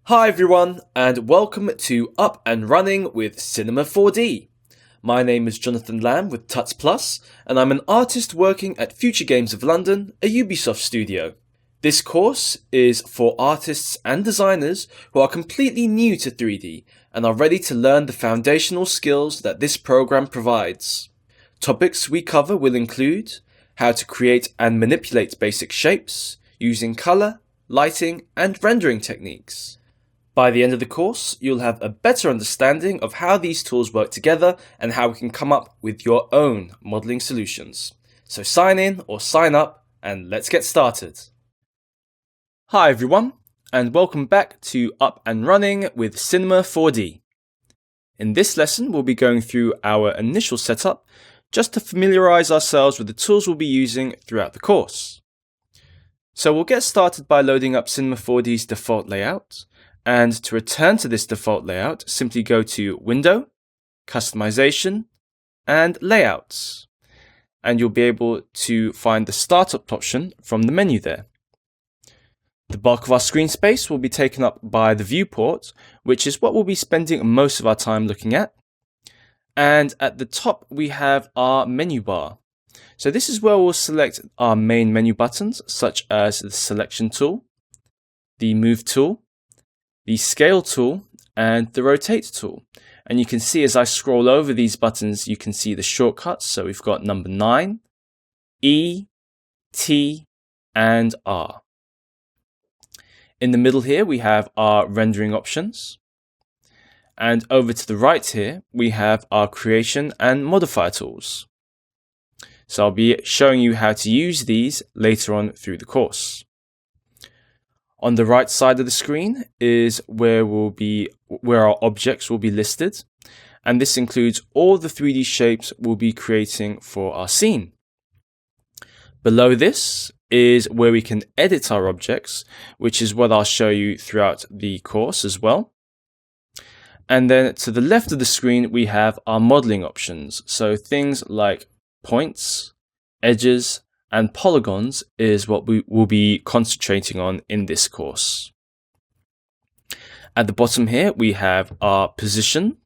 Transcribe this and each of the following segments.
Hi everyone, and welcome to Up and Running with Cinema 4D. My name is Jonathan Lamb with Tuts Plus, and I'm an artist working at Future Games of London, a Ubisoft studio. This course is for artists and designers who are completely new to 3D and are ready to learn the foundational skills that this program provides. Topics we cover will include how to create and manipulate basic shapes using color, lighting, and rendering techniques. By the end of the course, you'll have a better understanding of how these tools work together and how we can come up with your own modeling solutions. So sign in or sign up and let's get started. Hi everyone, and welcome back to Up and Running with Cinema 4D. In this lesson, we'll be going through our initial setup just to familiarize ourselves with the tools we'll be using throughout the course. So we'll get started by loading up Cinema 4D's default layout. And to return to this default layout, simply go to Window, Customization, and Layouts. And you'll be able to find the Startup option from the menu there. The bulk of our screen space will be taken up by the viewport, which is what we'll be spending most of our time looking at. And at the top, we have our menu bar. So this is where we'll select our main menu buttons, such as the Selection tool, the Move tool, the Scale tool, and the Rotate tool. And you can see as I scroll over these buttons, you can see the shortcuts. So we've got number 9, E, T, and R. In the middle here, we have our rendering options. And over to the right here, we have our creation and modifier tools. So I'll be showing you how to use these later on through the course. On the right side of the screen is where our objects will be listed, and this includes all the 3D shapes we'll be creating for our scene. Below this is where we can edit our objects, which is what I'll show you throughout the course as well. And then to the left of the screen, we have our modeling options. So things like points, edges, and polygons is what we will be concentrating on in this course. At the bottom here, we have our position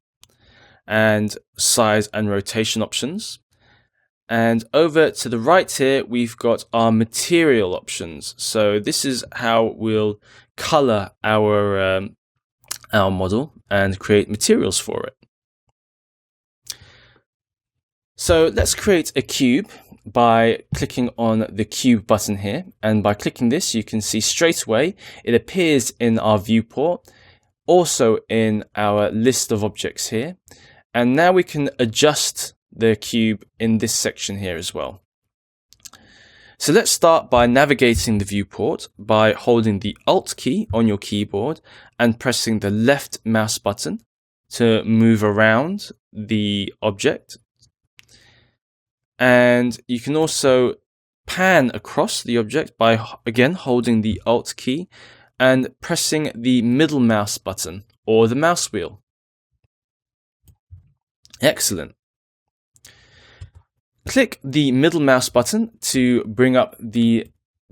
and size and rotation options. And over to the right here, we've got our material options. So this is how we'll color our model and create materials for it. So let's create a cube by clicking on the cube button here, and by clicking this you can see straight away it appears in our viewport, also in our list of objects here, and now we can adjust the cube in this section here as well. So let's start by navigating the viewport by holding the Alt key on your keyboard and pressing the left mouse button to move around the object. And you can also pan across the object by, again, holding the Alt key and pressing the middle mouse button or the mouse wheel. Excellent. Click the middle mouse button to bring up the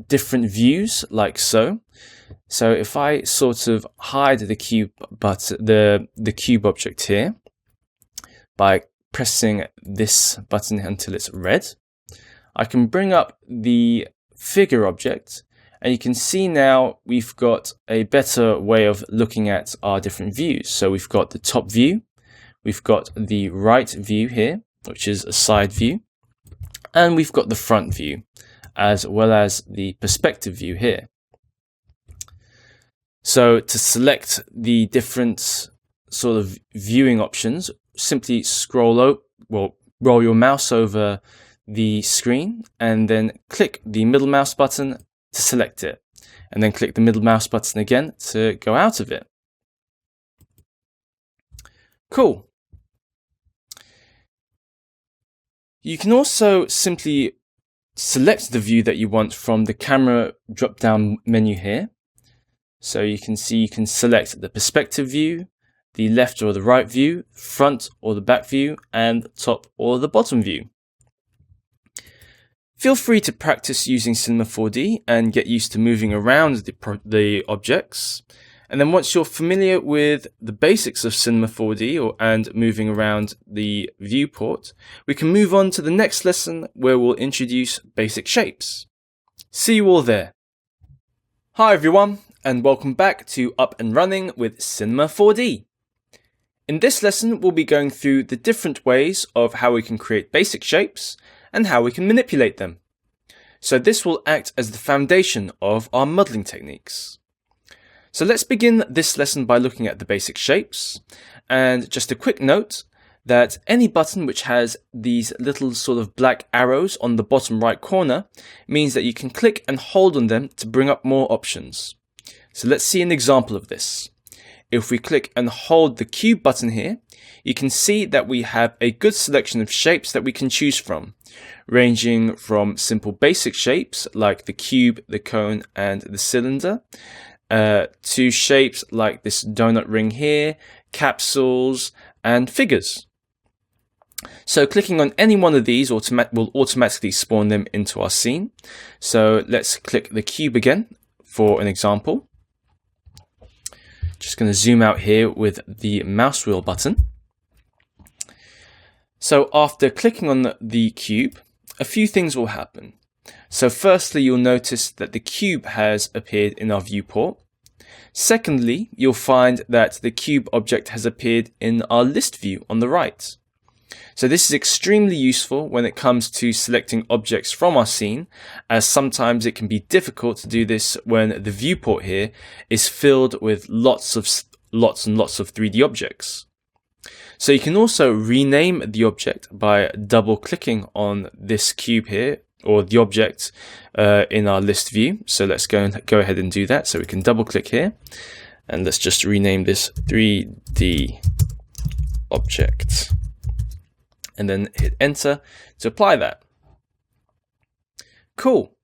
different views like so. So if I sort of hide the cube the cube object here by pressing this button until it's red, I can bring up the figure object, and you can see now we've got a better way of looking at our different views. So we've got the top view, we've got the right view here, which is a side view, and we've got the front view, as well as the perspective view here. So to select the different sort of viewing options, simply roll your mouse over the screen and then click the middle mouse button to select it, and then click the middle mouse button again to go out of it. Cool. You can also simply select the view that you want from the camera drop-down menu here. So you can see you can select the perspective view, the left or the right view, front or the back view, and top or the bottom view. Feel free to practice using Cinema 4D and get used to moving around the objects. And then once you're familiar with the basics of Cinema 4D and moving around the viewport, we can move on to the next lesson where we'll introduce basic shapes. See you all there. Hi everyone, and welcome back to Up and Running with Cinema 4D. In this lesson, we'll be going through the different ways of how we can create basic shapes and how we can manipulate them. So this will act as the foundation of our modeling techniques. So let's begin this lesson by looking at the basic shapes. And just a quick note that any button which has these little sort of black arrows on the bottom right corner means that you can click and hold on them to bring up more options. So let's see an example of this. If we click and hold the cube button here, you can see that we have a good selection of shapes that we can choose from, ranging from simple basic shapes like the cube, the cone, and the cylinder, to shapes like this donut ring here, capsules, and figures. So clicking on any one of these will automatically spawn them into our scene. So let's click the cube again for an example. Just going to zoom out here with the mouse wheel button. So after clicking on the cube, a few things will happen. So firstly, you'll notice that the cube has appeared in our viewport. Secondly, you'll find that the cube object has appeared in our list view on the right. So this is extremely useful when it comes to selecting objects from our scene, as sometimes it can be difficult to do this when the viewport here is filled with lots and lots of 3D objects. So you can also rename the object by double clicking on this cube here, or the object in our list view. So let's go ahead and do that. So we can double click here and let's just rename this 3D object and then hit enter to apply that. Cool.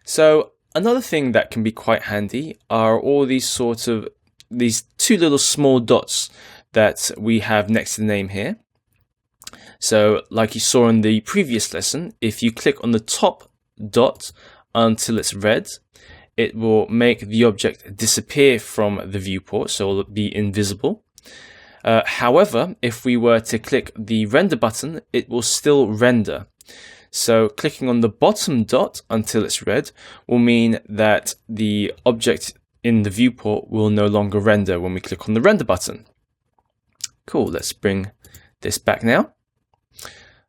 So another thing that can be quite handy are all these two little small dots that we have next to the name here. So like you saw in the previous lesson, if you click on the top dot until it's red, it will make the object disappear from the viewport, so it'll be invisible. However, if we were to click the render button, it will still render. So clicking on the bottom dot until it's red will mean that the object in the viewport will no longer render when we click on the render button. Cool, let's bring this back now.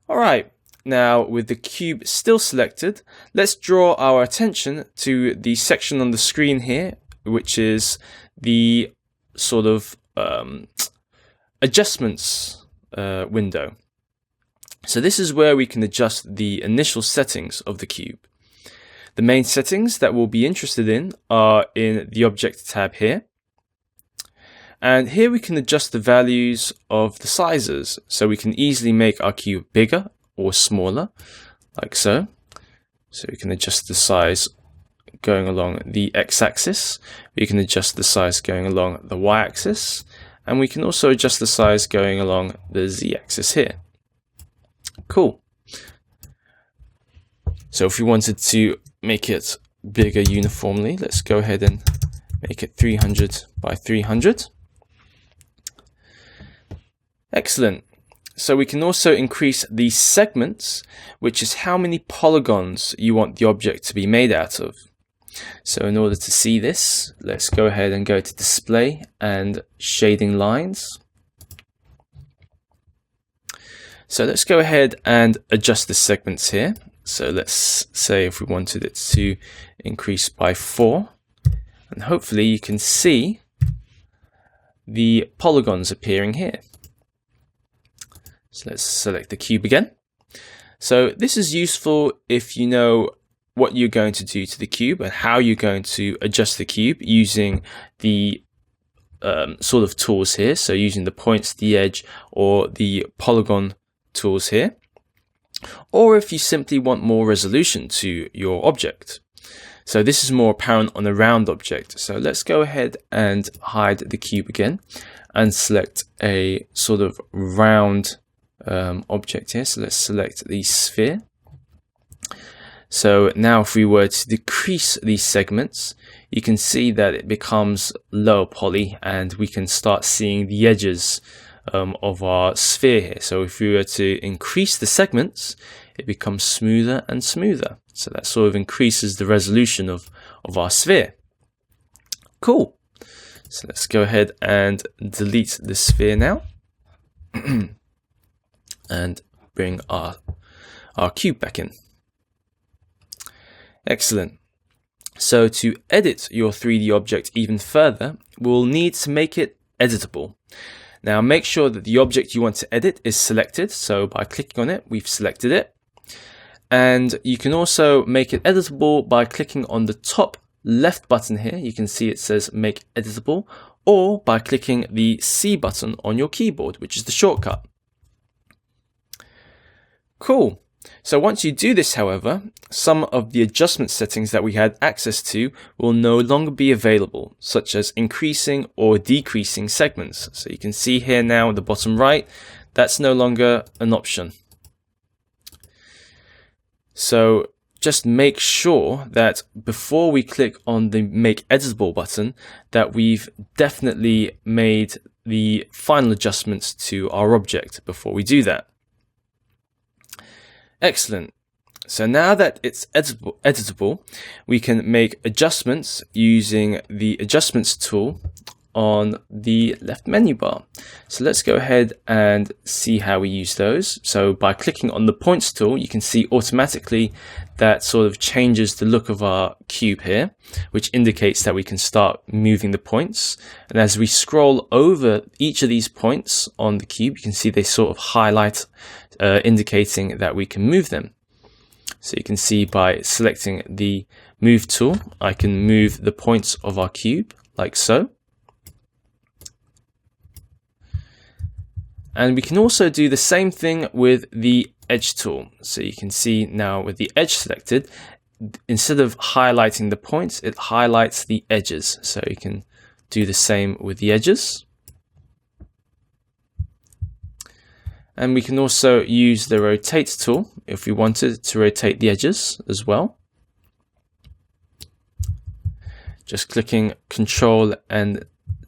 Alright, now with the cube still selected, let's draw our attention to the section on the screen here, which is the sort of adjustments window. So this is where we can adjust the initial settings of the cube. The main settings that we'll be interested in are in the Object tab here. And here we can adjust the values of the sizes, so we can easily make our cube bigger or smaller, like so. So we can adjust the size going along the x-axis, we can adjust the size going along the y-axis, and we can also adjust the size going along the z-axis here. Cool. So if we wanted to make it bigger uniformly, let's go ahead and make it 300 by 300. Excellent. So we can also increase the segments, which is how many polygons you want the object to be made out of. So in order to see this, let's go ahead and go to display and shading lines. So let's go ahead and adjust the segments here. So let's say if we wanted it to increase by 4, and hopefully you can see the polygons appearing here. So let's select the cube again. So this is useful if you know what you're going to do to the cube and how you're going to adjust the cube using the sort of tools here. So using the points, the edge, or the polygon tools here. Or if you simply want more resolution to your object. So this is more apparent on a round object. So let's go ahead and hide the cube again and select a sort of round object here. So let's select the sphere. So now if we were to decrease these segments, you can see that it becomes lower poly and we can start seeing the edges of our sphere here. So if we were to increase the segments, it becomes smoother and smoother. So that sort of increases the resolution of our sphere. Cool. So let's go ahead and delete the sphere now and bring our cube back in. Excellent. So to edit your 3D object even further, we'll need to make it editable. Now make sure that the object you want to edit is selected. So by clicking on it, we've selected it. And you can also make it editable by clicking on the top left button here. You can see it says make editable, or by clicking the C button on your keyboard, which is the shortcut. Cool. So once you do this, however, some of the adjustment settings that we had access to will no longer be available, such as increasing or decreasing segments. So you can see here now at the bottom right, that's no longer an option. So just make sure that before we click on the Make Editable button, that we've definitely made the final adjustments to our object before we do that. Excellent. So now that it's editable, we can make adjustments using the Adjustments tool on the left menu bar. So let's go ahead and see how we use those. So by clicking on the Points tool, you can see automatically that sort of changes the look of our cube here, which indicates that we can start moving the points. And as we scroll over each of these points on the cube, you can see they sort of highlight, indicating that we can move them. So you can see by selecting the Move tool, I can move the points of our cube like so. And we can also do the same thing with the Edge tool. So you can see now with the edge selected, instead of highlighting the points, it highlights the edges. So you can do the same with the edges. And we can also use the Rotate tool if we wanted to rotate the edges as well. Just clicking Ctrl and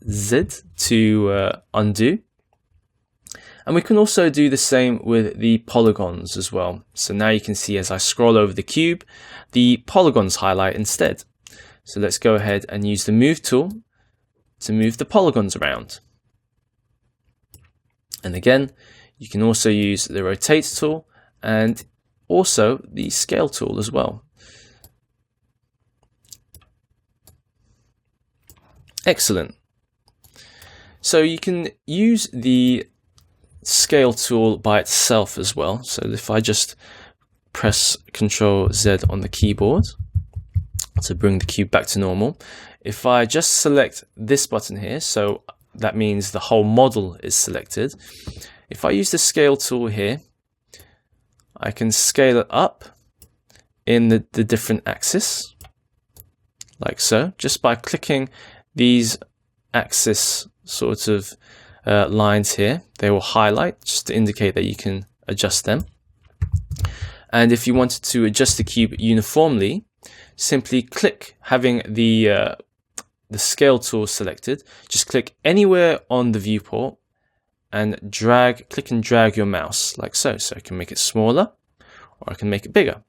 Z to undo. And we can also do the same with the polygons as well. So now you can see as I scroll over the cube, the polygons highlight instead. So let's go ahead and use the Move tool to move the polygons around. And again, you can also use the Rotate tool and also the Scale tool as well. Excellent. So you can use the Scale tool by itself as well. So if I just press Ctrl Z on the keyboard to bring the cube back to normal, if I just select this button here, so that means the whole model is selected. If I use the Scale tool here, I can scale it up in the different axes, like so, just by clicking these axis sort of lines here. They will highlight just to indicate that you can adjust them. And if you wanted to adjust the cube uniformly, simply click, having the Scale tool selected, just click anywhere on the viewport and click and drag your mouse like so. So I can make it smaller or I can make it bigger.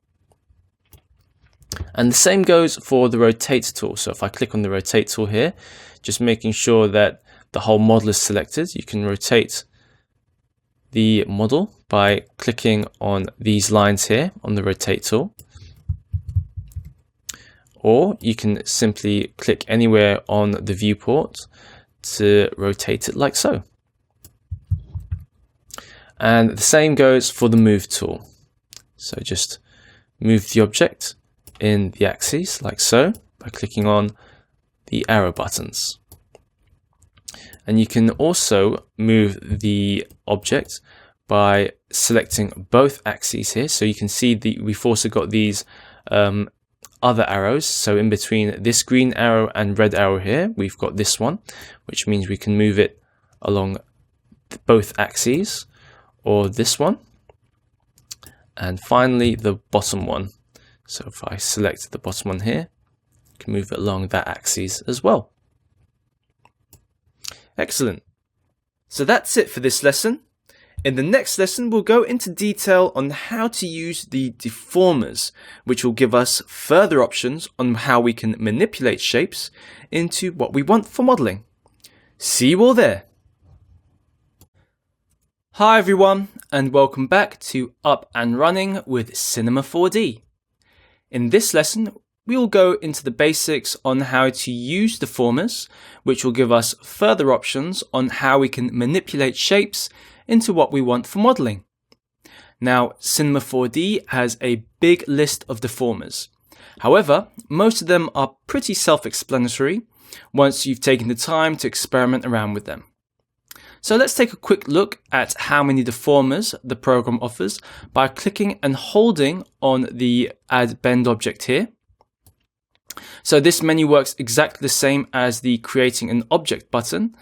And the same goes for the Rotate tool. So if I click on the Rotate tool here, just making sure that the whole model is selected, you can rotate the model by clicking on these lines here on the Rotate tool. Or you can simply click anywhere on the viewport to rotate it like so. And the same goes for the Move tool. So just move the object in the axes like so by clicking on the arrow buttons. And you can also move the object by selecting both axes here. So you can see we've also got these other arrows. So in between this green arrow and red arrow here, we've got this one, which means we can move it along both axes, or this one. And finally, the bottom one. So if I select the bottom one here, I can move it along that axis as well. Excellent. So that's it for this lesson. In the next lesson, we'll go into detail on how to use the deformers, which will give us further options on how we can manipulate shapes into what we want for modeling. See you all there. Hi everyone, and welcome back to Up and Running with Cinema 4D. In this lesson, we will go into the basics on how to use deformers, which will give us further options on how we can manipulate shapes into what we want for modeling. Now, Cinema 4D has a big list of deformers. However, most of them are pretty self-explanatory once you've taken the time to experiment around with them. So let's take a quick look at how many deformers the program offers by clicking and holding on the Add Bend object here. So this menu works exactly the same as the Creating an Object button.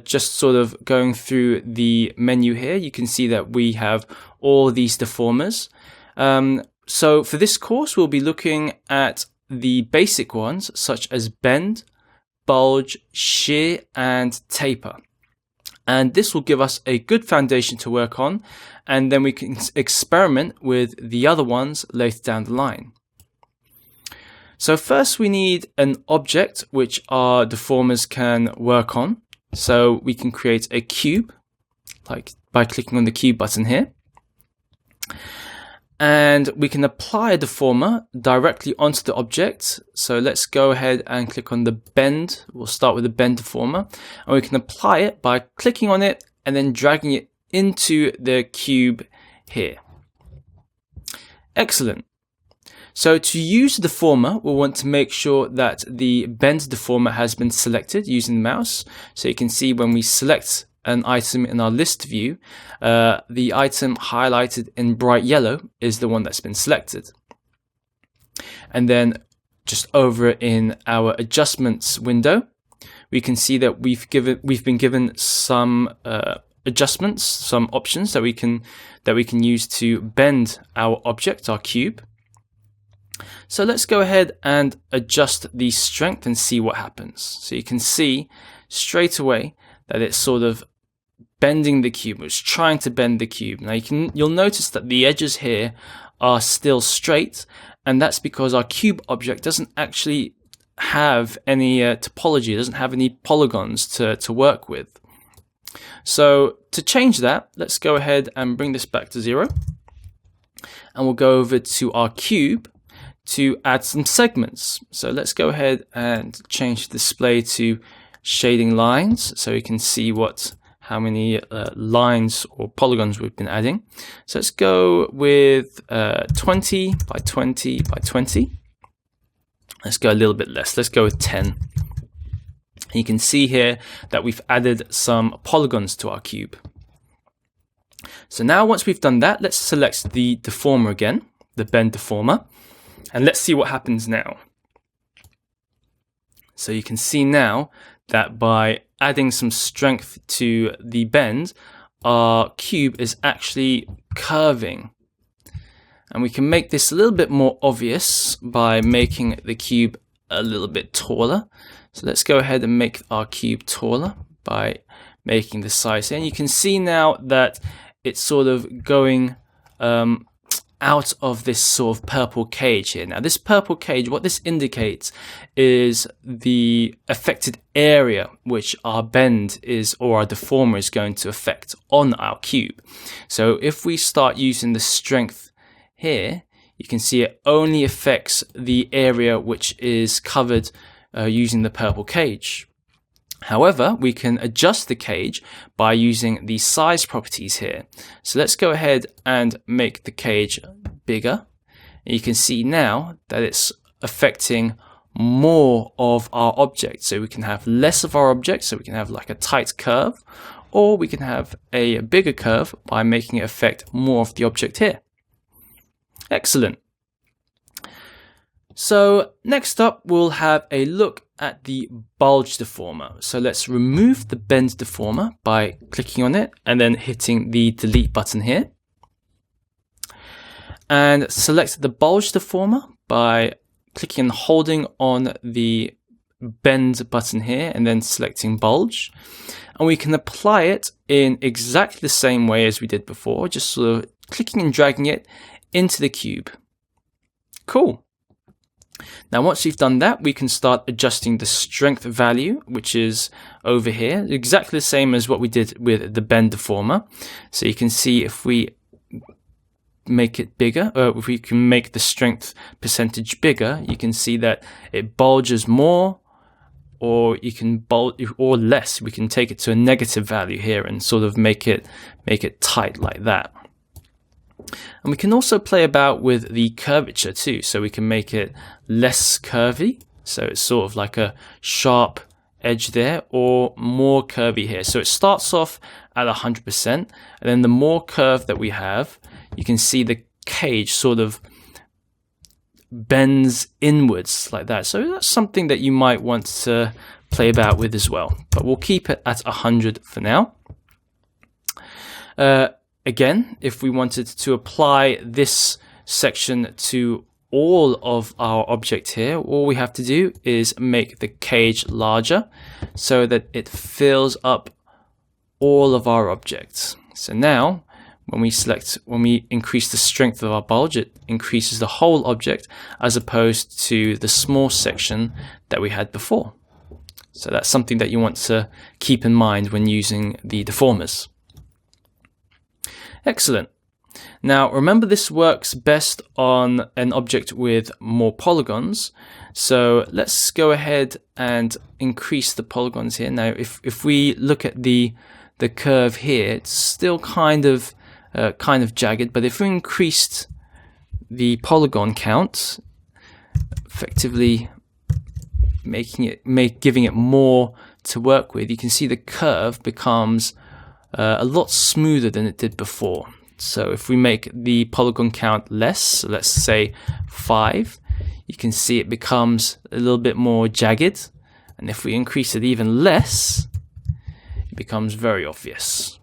Just sort of going through the menu here, you can see that we have all these deformers. So for this course, we'll be looking at the basic ones, such as bend, bulge, shear, and taper. And this will give us a good foundation to work on, and then we can experiment with the other ones later down the line. So first we need an object which our deformers can work on. So we can create a cube, like by clicking on the cube button here. And we can apply a deformer directly onto the object. So let's go ahead and click on the bend. We'll start with the bend deformer. And we can apply it by clicking on it and then dragging it into the cube here. Excellent. So to use the deformer, we'll want to make sure that the bend deformer has been selected using the mouse. So you can see when we select an item in our list view, the item highlighted in bright yellow is the one that's been selected. And then just over in our adjustments window, we can see that we've been given some adjustments, some options that we can use to bend our object, our cube. So let's go ahead and adjust the strength and see what happens. So you can see straight away that it's sort of bending the cube. It's trying to bend the cube. Now you'll notice that the edges here are still straight, and that's because our cube object doesn't actually have any topology, it doesn't have any polygons to work with. So to change that, let's go ahead and bring this back to 0. And we'll go over to our cube to add some segments. So let's go ahead and change the display to shading lines so we can see how many lines or polygons we've been adding. So let's go with 20 by 20 by 20. Let's go a little bit less. Let's go with 10. And you can see here that we've added some polygons to our cube. So now once we've done that, let's select the deformer again, the bend deformer, and let's see what happens now. So you can see now that by adding some strength to the bend, our cube is actually curving. And we can make this a little bit more obvious by making the cube a little bit taller. So let's go ahead and make our cube taller by making the size here. And you can see now that it's sort of going out of this sort of purple cage here. Now this purple cage, what this indicates is the affected area which our bend is, or our deformer is going to affect on our cube. So if we start using the strength here, you can see it only affects the area which is covered using the purple cage. However, we can adjust the cage by using the size properties here. So let's go ahead and make the cage bigger. You can see now that it's affecting more of our object. So we can have less of our object, so we can have like a tight curve, or we can have a bigger curve by making it affect more of the object here. Excellent. So next up, we'll have a look at the bulge deformer. So let's remove the bend deformer by clicking on it and then hitting the delete button here. And select the bulge deformer by clicking and holding on the bend button here and then selecting bulge. And we can apply it in exactly the same way as we did before, just sort of clicking and dragging it into the cube. Cool. Now once we've done that, we can start adjusting the strength value, which is over here, exactly the same as what we did with the bend deformer. So you can see if we make it bigger, if we can make the strength percentage bigger, you can see that it bulges more, or you can bulge or less. We can take it to a negative value here and sort of make it tight like that. And we can also play about with the curvature too, so we can make it less curvy, so it's sort of like a sharp edge there, or more curvy here. So it starts off at 100%, and then the more curve that we have, you can see the cage sort of bends inwards like that. So that's something that you might want to play about with as well, but we'll keep it at 100 for now. Again, if we wanted to apply this section to all of our object here, all we have to do is make the cage larger so that it fills up all of our objects. So now when we increase the strength of our bulge, it increases the whole object as opposed to the small section that we had before. So that's something that you want to keep in mind when using the deformers. Excellent. Now remember, this works best on an object with more polygons. So let's go ahead and increase the polygons here. Now if we look at the curve here, it's still kind of jagged, but if we increased the polygon count, effectively giving it more to work with, you can see the curve becomes a lot smoother than it did before. So if we make the polygon count less, so let's say 5, you can see it becomes a little bit more jagged. And if we increase it even less, it becomes very obvious.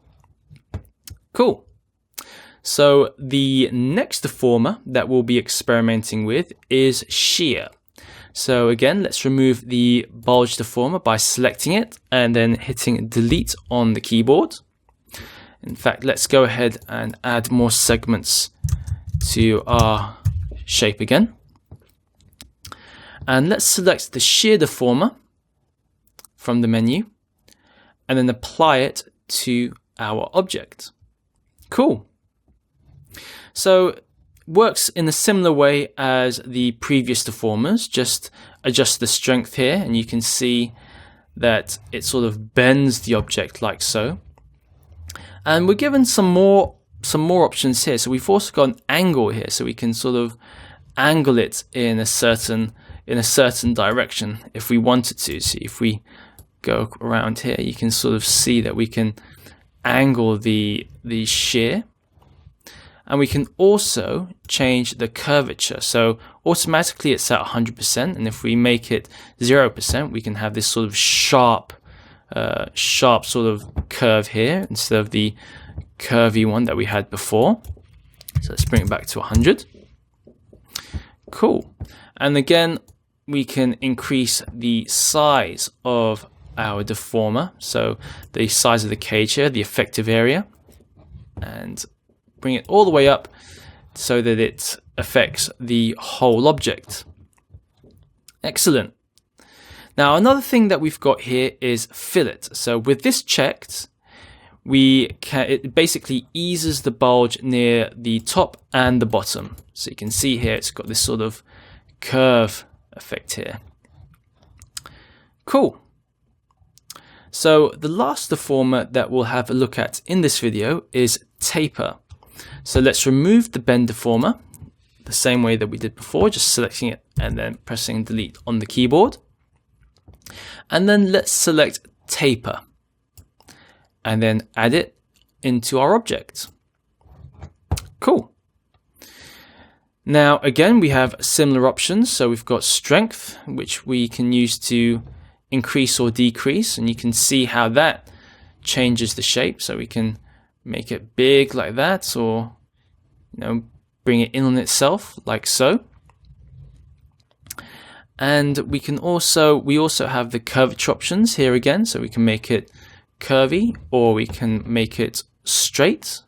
Cool. So the next deformer that we'll be experimenting with is shear. So again, let's remove the bulge deformer by selecting it and then hitting delete on the keyboard. In fact, let's go ahead and add more segments to our shape again. And let's select the shear deformer from the menu and then apply it to our object. Cool. So works in a similar way as the previous deformers, just adjust the strength here and you can see that it sort of bends the object like so. And we're given some more options here. So we've also got an angle here, so we can sort of angle it in a certain direction if we wanted to. So if we go around here, you can sort of see that we can angle the shear, and we can also change the curvature. So automatically it's at 100%, and if we make it 0%, we can have this sort of sharp sort of curve here instead of the curvy one that we had before. So let's bring it back to 100. Cool. And again, we can increase the size of our deformer, so the size of the cage here, the effective area, and bring it all the way up so that it affects the whole object. Excellent. Now another thing that we've got here is fillet. So with this checked, it basically eases the bulge near the top and the bottom. So you can see here it's got this sort of curve effect here. Cool. So the last deformer that we'll have a look at in this video is taper. So let's remove the bend deformer the same way that we did before, just selecting it and then pressing delete on the keyboard. And then let's select taper and then add it into our object. Cool. Now again, we have similar options. So we've got strength, which we can use to increase or decrease, and you can see how that changes the shape. So we can make it big like that, or bring it in on itself like so. And we also have the curvature options here again, so we can make it curvy or we can make it straight.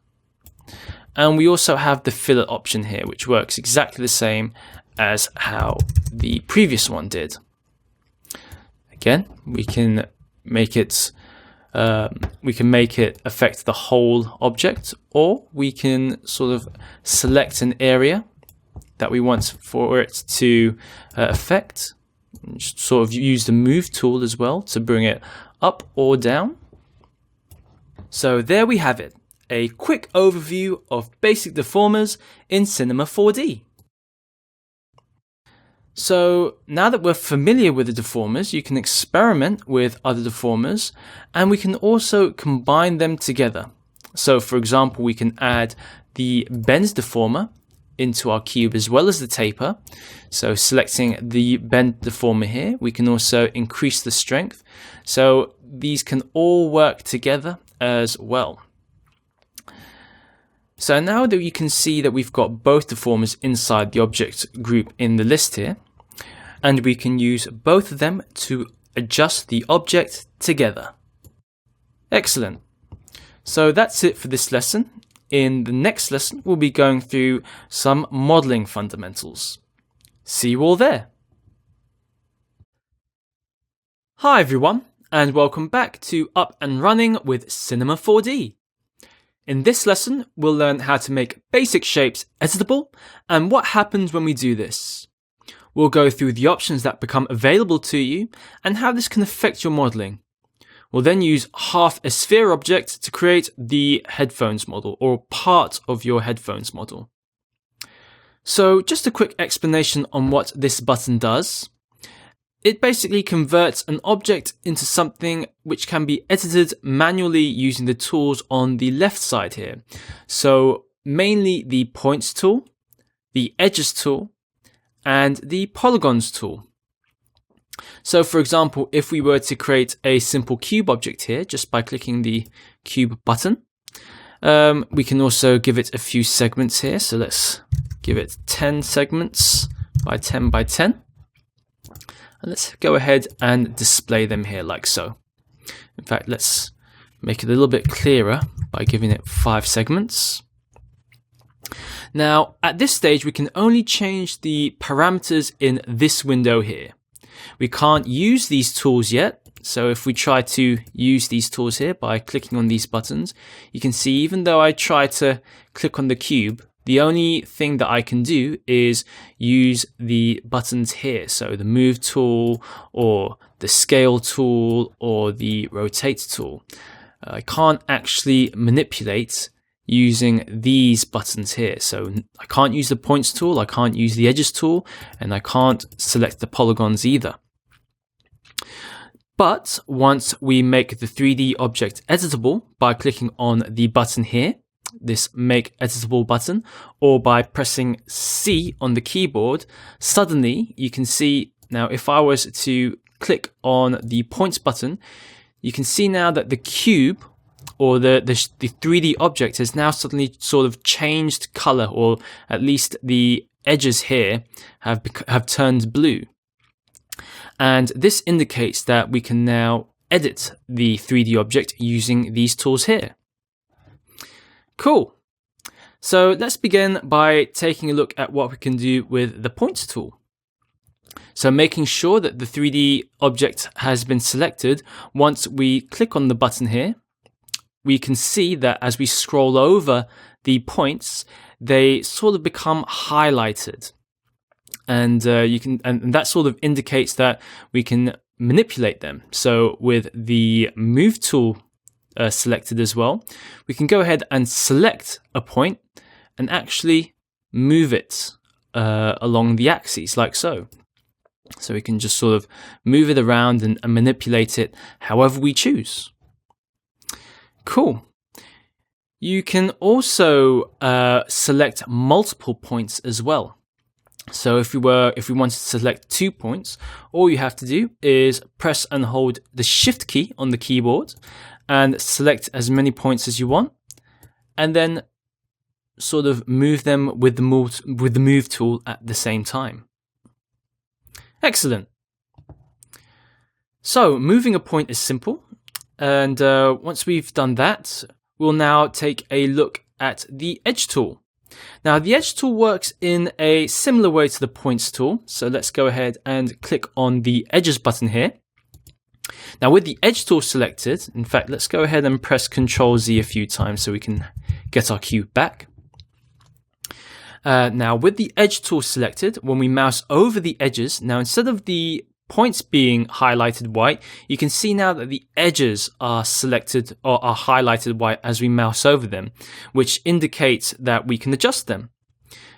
And we also have the fillet option here, which works exactly the same as how the previous one did. Again, we can make it affect the whole object, or we can sort of select an area that we want for it to affect. Just sort of use the move tool as well to bring it up or down. So there we have it, a quick overview of basic deformers in Cinema 4D. So now that we're familiar with the deformers, you can experiment with other deformers, and we can also combine them together. So for example, we can add the bend deformer into our cube as well as the taper. So selecting the bend deformer here, we can also increase the strength. So these can all work together as well. So now that you can see that we've got both deformers inside the object group in the list here, and we can use both of them to adjust the object together. Excellent. So that's it for this lesson. In the next lesson, we'll be going through some modeling fundamentals. See you all there. Hi everyone, and welcome back to Up and Running with Cinema 4D. In this lesson, we'll learn how to make basic shapes editable and what happens when we do this. We'll go through the options that become available to you and how this can affect your modeling. We'll then use half a sphere object to create the headphones model, or part of your headphones model. So just a quick explanation on what this button does. It basically converts an object into something which can be edited manually using the tools on the left side here. So mainly the points tool, the edges tool, and the polygons tool. So for example, if we were to create a simple cube object here, just by clicking the cube button, we can also give it a few segments here. So let's give it 10 segments by 10 by 10. And let's go ahead and display them here like so. In fact, let's make it a little bit clearer by giving it 5 segments. Now, at this stage, we can only change the parameters in this window here. We can't use these tools yet. So if we try to use these tools here by clicking on these buttons, you can see even though I try to click on the cube, the only thing that I can do is use the buttons here. So the move tool or the scale tool or the rotate tool. I can't actually manipulate using these buttons here. So I can't use the points tool, I can't use the edges tool, and I can't select the polygons either. But once we make the 3D object editable by clicking on the button here, this make editable button, or by pressing C on the keyboard, suddenly you can see now if I was to click on the points button, you can see now that the cube or the 3D object has now suddenly sort of changed color, or at least the edges here have turned blue. And this indicates that we can now edit the 3D object using these tools here. Cool. So let's begin by taking a look at what we can do with the points tool. So making sure that the 3D object has been selected, once we click on the button here, we can see that as we scroll over the points, they sort of become highlighted. And and that sort of indicates that we can manipulate them. So with the move tool selected as well, we can go ahead and select a point and actually move it along the axes like so. So we can just sort of move it around and manipulate it however we choose. Cool. You can also select multiple points as well. So if we wanted to select 2 points, all you have to do is press and hold the Shift key on the keyboard and select as many points as you want, and then sort of move them with the move tool at the same time. Excellent. So moving a point is simple. And once we've done that, we'll now take a look at the Edge tool. Now, the Edge tool works in a similar way to the Points tool. So let's go ahead and click on the Edges button here. Now, with the Edge tool selected, in fact, let's go ahead and press Ctrl-Z a few times so we can get our cube back. Now, with the Edge tool selected, when we mouse over the edges, now instead of the points being highlighted white, you can see now that the edges are selected or are highlighted white as we mouse over them, which indicates that we can adjust them.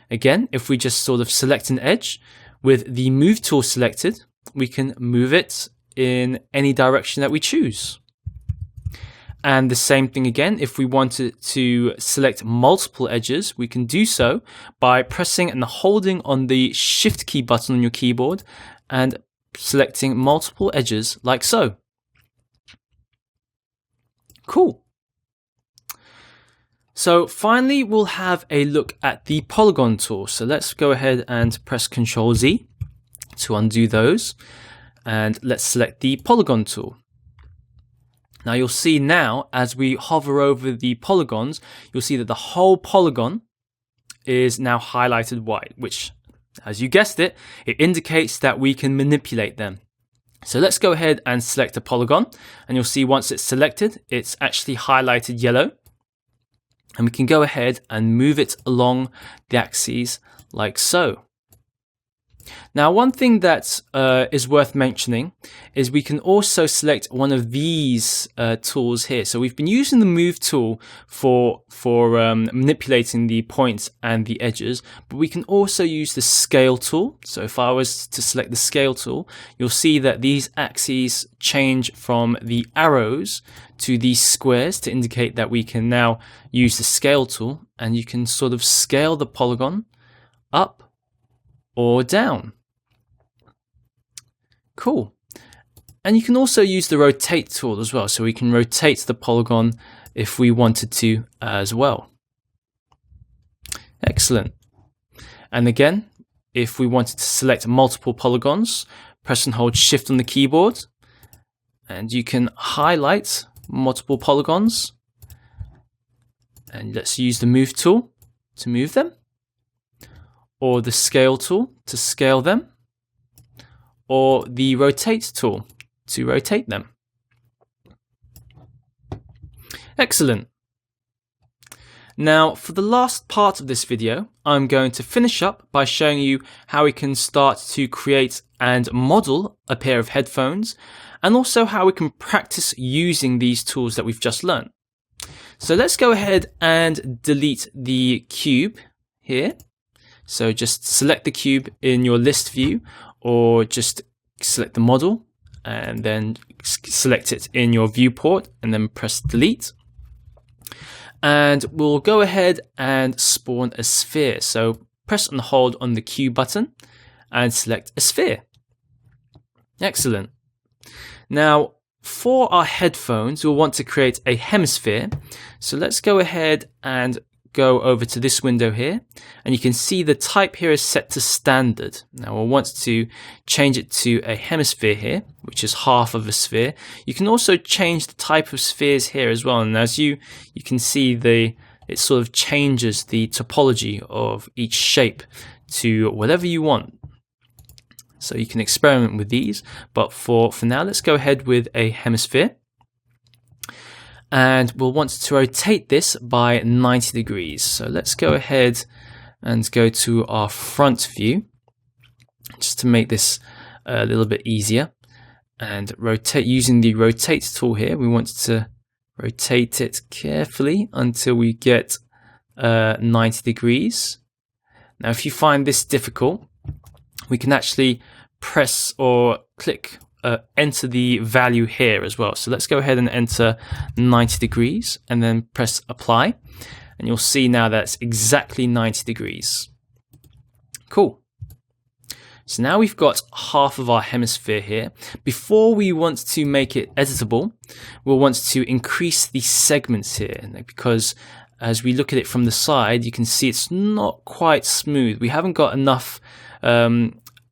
Again, if we just sort of select an edge with the Move tool selected, we can move it in any direction that we choose. And the same thing again, if we wanted to select multiple edges, we can do so by pressing and holding on the Shift key button on your keyboard and selecting multiple edges like so. Cool. So finally, we'll have a look at the Polygon tool. So let's go ahead and press Ctrl-Z to undo those. And let's select the Polygon tool. Now you'll see now, as we hover over the polygons, you'll see that the whole polygon is now highlighted white, which, as you guessed it, it indicates that we can manipulate them. So let's go ahead and select a polygon, and you'll see once it's selected, it's actually highlighted yellow. And we can go ahead and move it along the axes like so. Now, one thing that is worth mentioning is we can also select one of these tools here. So we've been using the Move tool for manipulating the points and the edges, but we can also use the Scale tool. So if I was to select the Scale tool, you'll see that these axes change from the arrows to these squares to indicate that we can now use the Scale tool, and you can sort of scale the polygon up or down. Cool. And you can also use the Rotate tool as well, so we can rotate the polygon if we wanted to as well. Excellent. And again, if we wanted to select multiple polygons, press and hold Shift on the keyboard, and you can highlight multiple polygons. And let's use the Move tool to move them, or the Scale tool to scale them, or the Rotate tool to rotate them. Excellent. Now, for the last part of this video, I'm going to finish up by showing you how we can start to create and model a pair of headphones, and also how we can practice using these tools that we've just learned. So let's go ahead and delete the cube here. So just select the cube in your list view, or just select the model and then select it in your viewport and then press delete. And we'll go ahead and spawn a sphere. So press and hold on the Q button and select a sphere. Excellent. Now, for our headphones, we'll want to create a hemisphere. So let's go ahead and go over to this window here, and you can see the type here is set to standard. Now we'll want to change it to a hemisphere here, which is half of a sphere. You can also change the type of spheres here as well, and as you can see, it sort of changes the topology of each shape to whatever you want. So you can experiment with these, but for now, let's go ahead with a hemisphere. And we'll want to rotate this by 90 degrees. So let's go ahead and go to our front view, just to make this a little bit easier. And rotate using the Rotate tool here. We want to rotate it carefully until we get 90 degrees. Now, if you find this difficult, we can actually press or click enter the value here as well. So let's go ahead and enter 90 degrees and then press apply. And you'll see now that's exactly 90 degrees. Cool. So now we've got half of our hemisphere here. Before we want to make it editable, we'll want to increase the segments here, because as we look at it from the side, you can see it's not quite smooth. We haven't got enough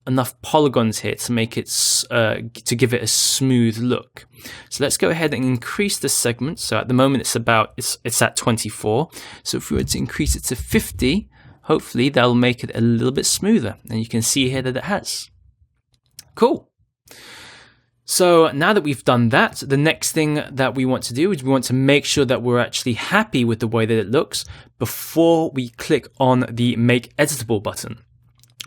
enough polygons here to make it to give it a smooth look. So let's go ahead and increase the segment. So at the moment it's at 24. So if we were to increase it to 50, hopefully that'll make it a little bit smoother. And you can see here that it has. Cool. So now that we've done that, the next thing that we want to do is we want to make sure that we're actually happy with the way that it looks before we click on the Make Editable button.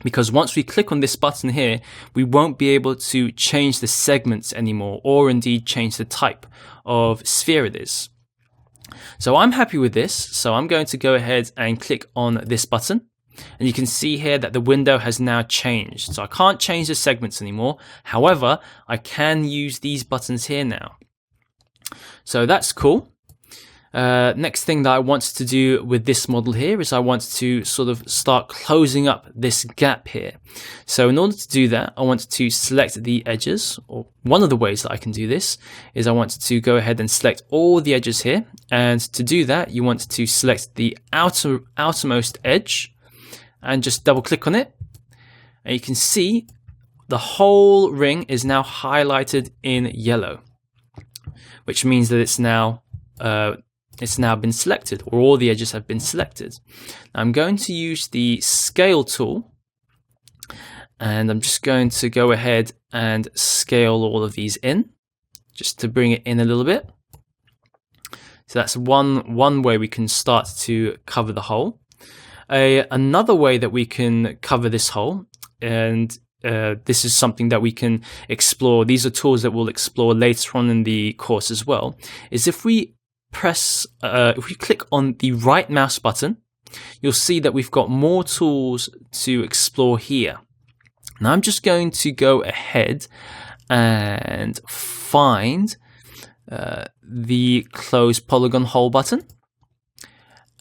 Because once we click on this button here, we won't be able to change the segments anymore, or indeed change the type of sphere it is. So I'm happy with this, so I'm going to go ahead and click on this button. And you can see here that the window has now changed. So I can't change the segments anymore. However, I can use these buttons here now. So that's cool. Next thing that I want to do with this model here is I want to sort of start closing up this gap here. So in order to do that, I want to select the edges, or one of the ways that I can do this is I want to go ahead and select all the edges here. And to do that, you want to select the outermost edge and just double click on it. And you can see the whole ring is now highlighted in yellow, which means that it's now been selected, or all the edges have been selected. Now I'm going to use the scale tool, and I'm just going to go ahead and scale all of these in, just to bring it in a little bit. So that's one way we can start to cover the hole. Another way that we can cover this hole, and this is something that we can explore, these are tools that we'll explore later on in the course as well, is if we click on the right mouse button, you'll see that we've got more tools to explore here. Now I'm just going to go ahead and find the Close Polygon Hole button.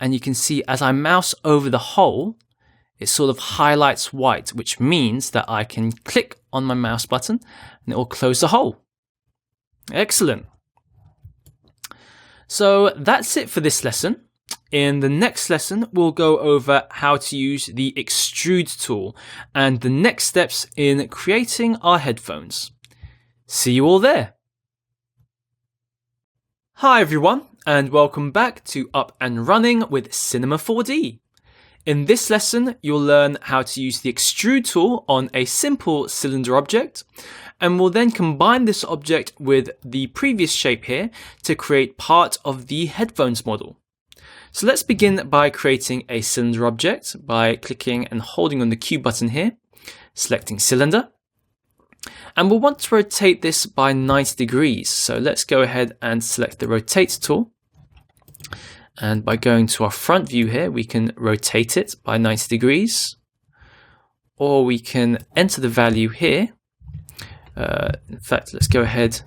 And you can see as I mouse over the hole, it sort of highlights white, which means that I can click on my mouse button and it will close the hole. Excellent. So that's it for this lesson. In the next lesson, we'll go over how to use the Extrude tool and the next steps in creating our headphones. See you all there. Hi everyone, and welcome back to Up and Running with Cinema 4D. In this lesson, you'll learn how to use the Extrude tool on a simple cylinder object, and we'll then combine this object with the previous shape here to create part of the headphones model. So let's begin by creating a cylinder object by clicking and holding on the Q button here, selecting cylinder. And we'll want to rotate this by 90 degrees. So let's go ahead and select the rotate tool. And by going to our front view here, we can rotate it by 90 degrees. Or we can enter the value here. In fact, let's go ahead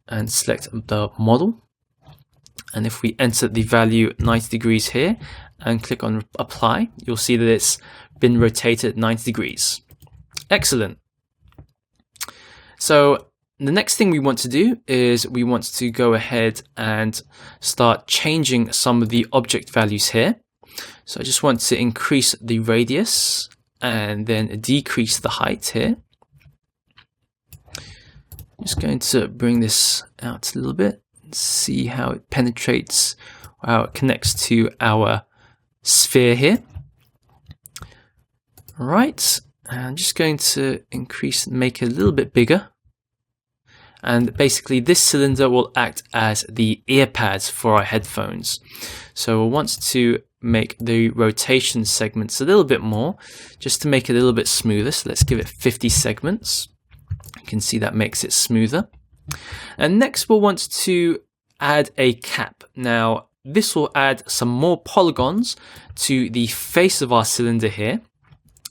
and select the model. And if we enter the value 90 degrees here and click on apply, you'll see that it's been rotated 90 degrees. Excellent. So the next thing we want to do is we want to go ahead and start changing some of the object values here. So I just want to increase the radius and then decrease the height here. I'm just going to bring this out a little bit and see how it penetrates, how it connects to our sphere here. All right. I'm just going to make it a little bit bigger. And basically this cylinder will act as the ear pads for our headphones. So we'll want to make the rotation segments a little bit more, just to make it a little bit smoother. So let's give it 50 segments. You can see that makes it smoother. And next we'll want to add a cap. Now this will add some more polygons to the face of our cylinder here.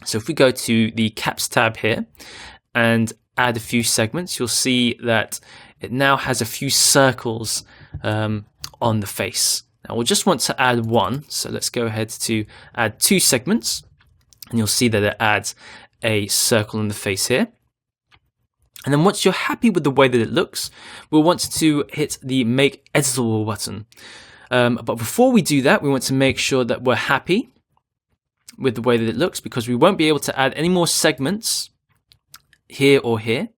So if we go to the caps tab here and add a few segments, you'll see that it now has a few circles on the face. Now we'll just want to add one, so let's go ahead to add 2 segments, and you'll see that it adds a circle on the face here. And then once you're happy with the way that it looks, we'll want to hit the Make Editable button. But before we do that, we want to make sure that we're happy with the way that it looks, because we won't be able to add any more segments here or here.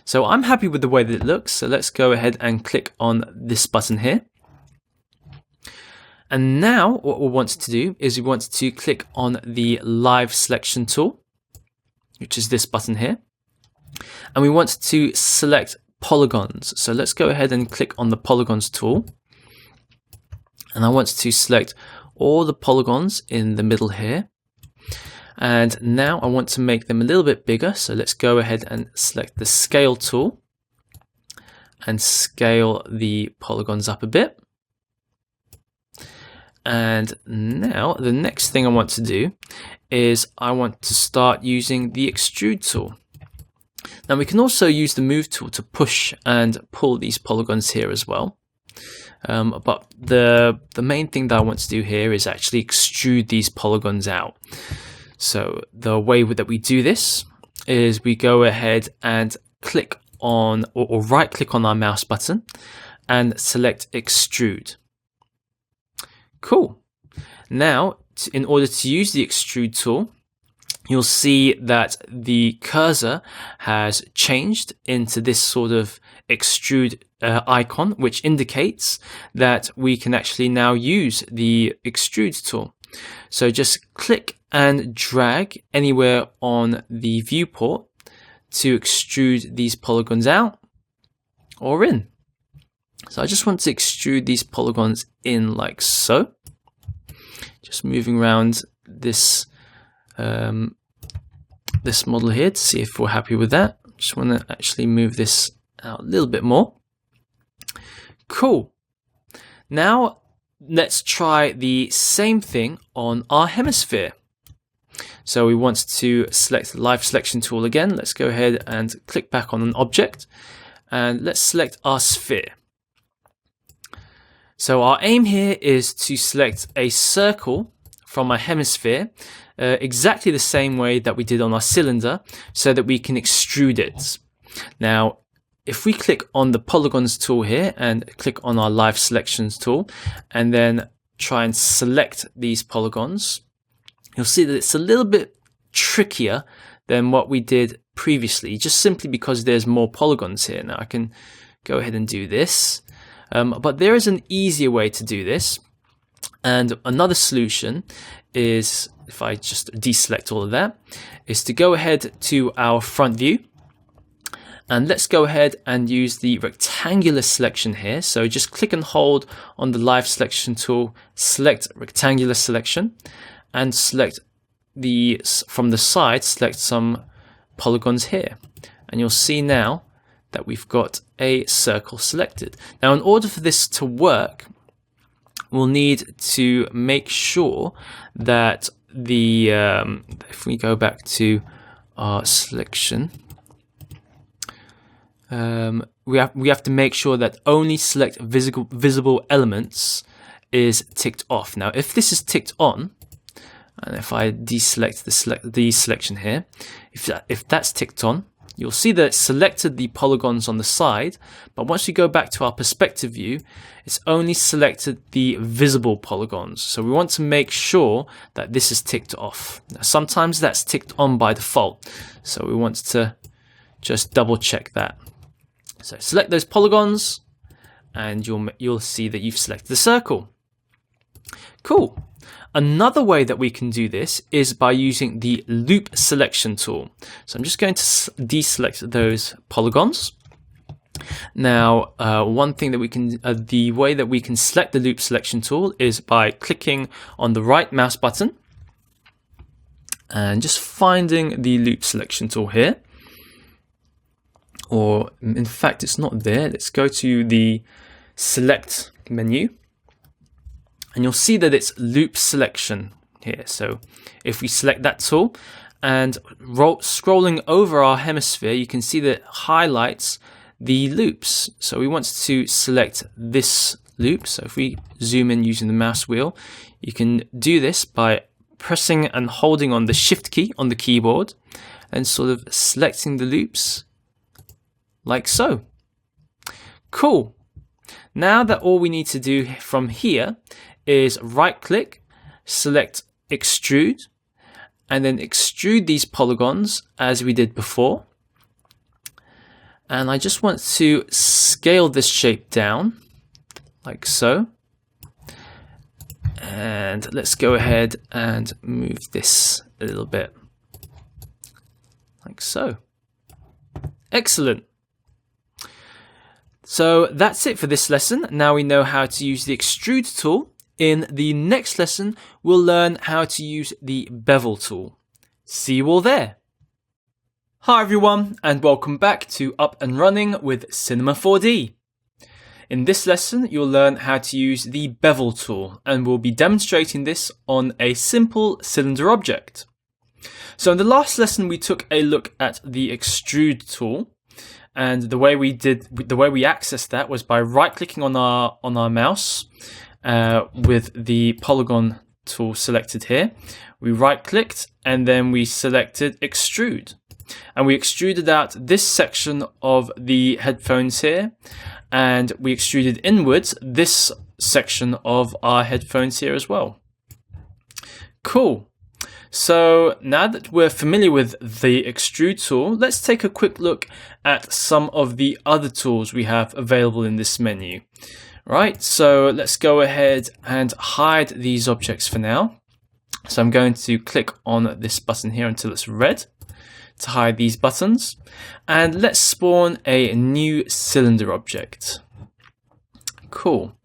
So I'm happy with the way that it looks. So let's go ahead and click on this button here. And now what we want to do is we want to click on the live selection tool, which is this button here. And we want to select polygons. So let's go ahead and click on the polygons tool. And I want to select all the polygons in the middle here. And now I want to make them a little bit bigger. So let's go ahead and select the scale tool and scale the polygons up a bit. And now the next thing I want to do is I want to start using the extrude tool. Now we can also use the move tool to push and pull these polygons here as well. But the main thing that I want to do here is actually extrude these polygons out. So the way that we do this is we go ahead and click on or right click on our mouse button and select extrude. Cool. Now, in order to use the extrude tool, you'll see that the cursor has changed into this sort of extrude icon, which indicates that we can actually now use the extrude tool. So just click and drag anywhere on the viewport to extrude these polygons out or in. So I just want to extrude these polygons in like so. Just moving around this this model here to see if we're happy with that. Just want to actually move this out a little bit more. Cool. Now let's try the same thing on our hemisphere. So we want to select the live selection tool again. Let's go ahead and click back on an object and let's select our sphere. So our aim here is to select a circle from our hemisphere exactly the same way that we did on our cylinder so that we can extrude it. Now, if we click on the polygons tool here and click on our live selections tool and then try and select these polygons, you'll see that it's a little bit trickier than what we did previously, just simply because there's more polygons here. Now I can go ahead and do this, but there is an easier way to do this. And another solution is, if I just deselect all of that, is to go ahead to our front view. And let's go ahead and use the rectangular selection here. So just click and hold on the live selection tool, select rectangular selection, and select from the side, select some polygons here. And you'll see now that we've got a circle selected. Now, in order for this to work, we'll need to make sure that if we go back to our selection, we have to make sure that only select visible elements is ticked off. Now, if this is ticked on, and if I deselect the selection here, if that's ticked on, you'll see that it selected the polygons on the side, but once we go back to our perspective view, it's only selected the visible polygons. So we want to make sure that this is ticked off. Now, sometimes that's ticked on by default, so we want to just double check that. So select those polygons, and you'll see that you've selected the circle. Cool. Another way that we can do this is by using the loop selection tool. So I'm just going to deselect those polygons. Now, one thing that we can, the way that we can select the loop selection tool is by clicking on the right mouse button and just finding the loop selection tool here. Or in fact, it's not there. Let's go to the select menu. And you'll see that it's loop selection here. So if we select that tool and scrolling over our hemisphere, you can see that it highlights the loops. So we want to select this loop. So if we zoom in using the mouse wheel, you can do this by pressing and holding on the Shift key on the keyboard and sort of selecting the loops like so. Cool. Now that all we need to do from here is right click, select extrude, and then extrude these polygons as we did before. And I just want to scale this shape down, like so. And let's go ahead and move this a little bit, like so. Excellent. So that's it for this lesson. Now we know how to use the extrude tool. In the next lesson, we'll learn how to use the bevel tool. See you all there. Hi everyone, and welcome back to Up and Running with Cinema 4D. In this lesson, you'll learn how to use the bevel tool, and we'll be demonstrating this on a simple cylinder object. So in the last lesson, we took a look at the extrude tool, and the way we accessed that was by right-clicking on our mouse with the polygon tool selected here. We right-clicked, and then we selected extrude. And we extruded out this section of the headphones here, and we extruded inwards this section of our headphones here as well. Cool. So now that we're familiar with the extrude tool, let's take a quick look at some of the other tools we have available in this menu. Right, so let's go ahead and hide these objects for now. So I'm going to click on this button here until it's red to hide these buttons, and let's spawn a new cylinder object. Cool.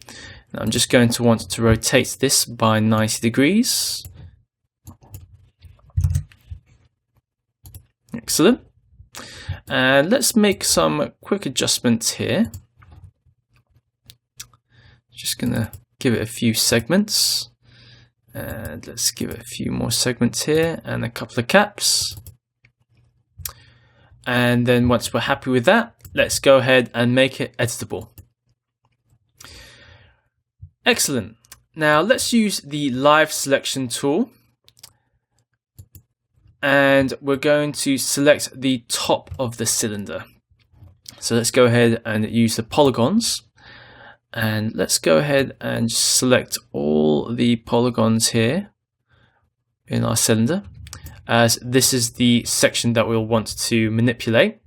Now I'm just going to want to rotate this by 90 degrees. Excellent. And let's make some quick adjustments here. Just gonna give it a few segments, and let's give it a few more segments here and a couple of caps. And then once we're happy with that, let's go ahead and make it editable. Excellent. Now let's use the live selection tool, and we're going to select the top of the cylinder. So let's go ahead and use the polygons, and let's go ahead and select all the polygons here in our cylinder, as this is the section that we'll want to manipulate.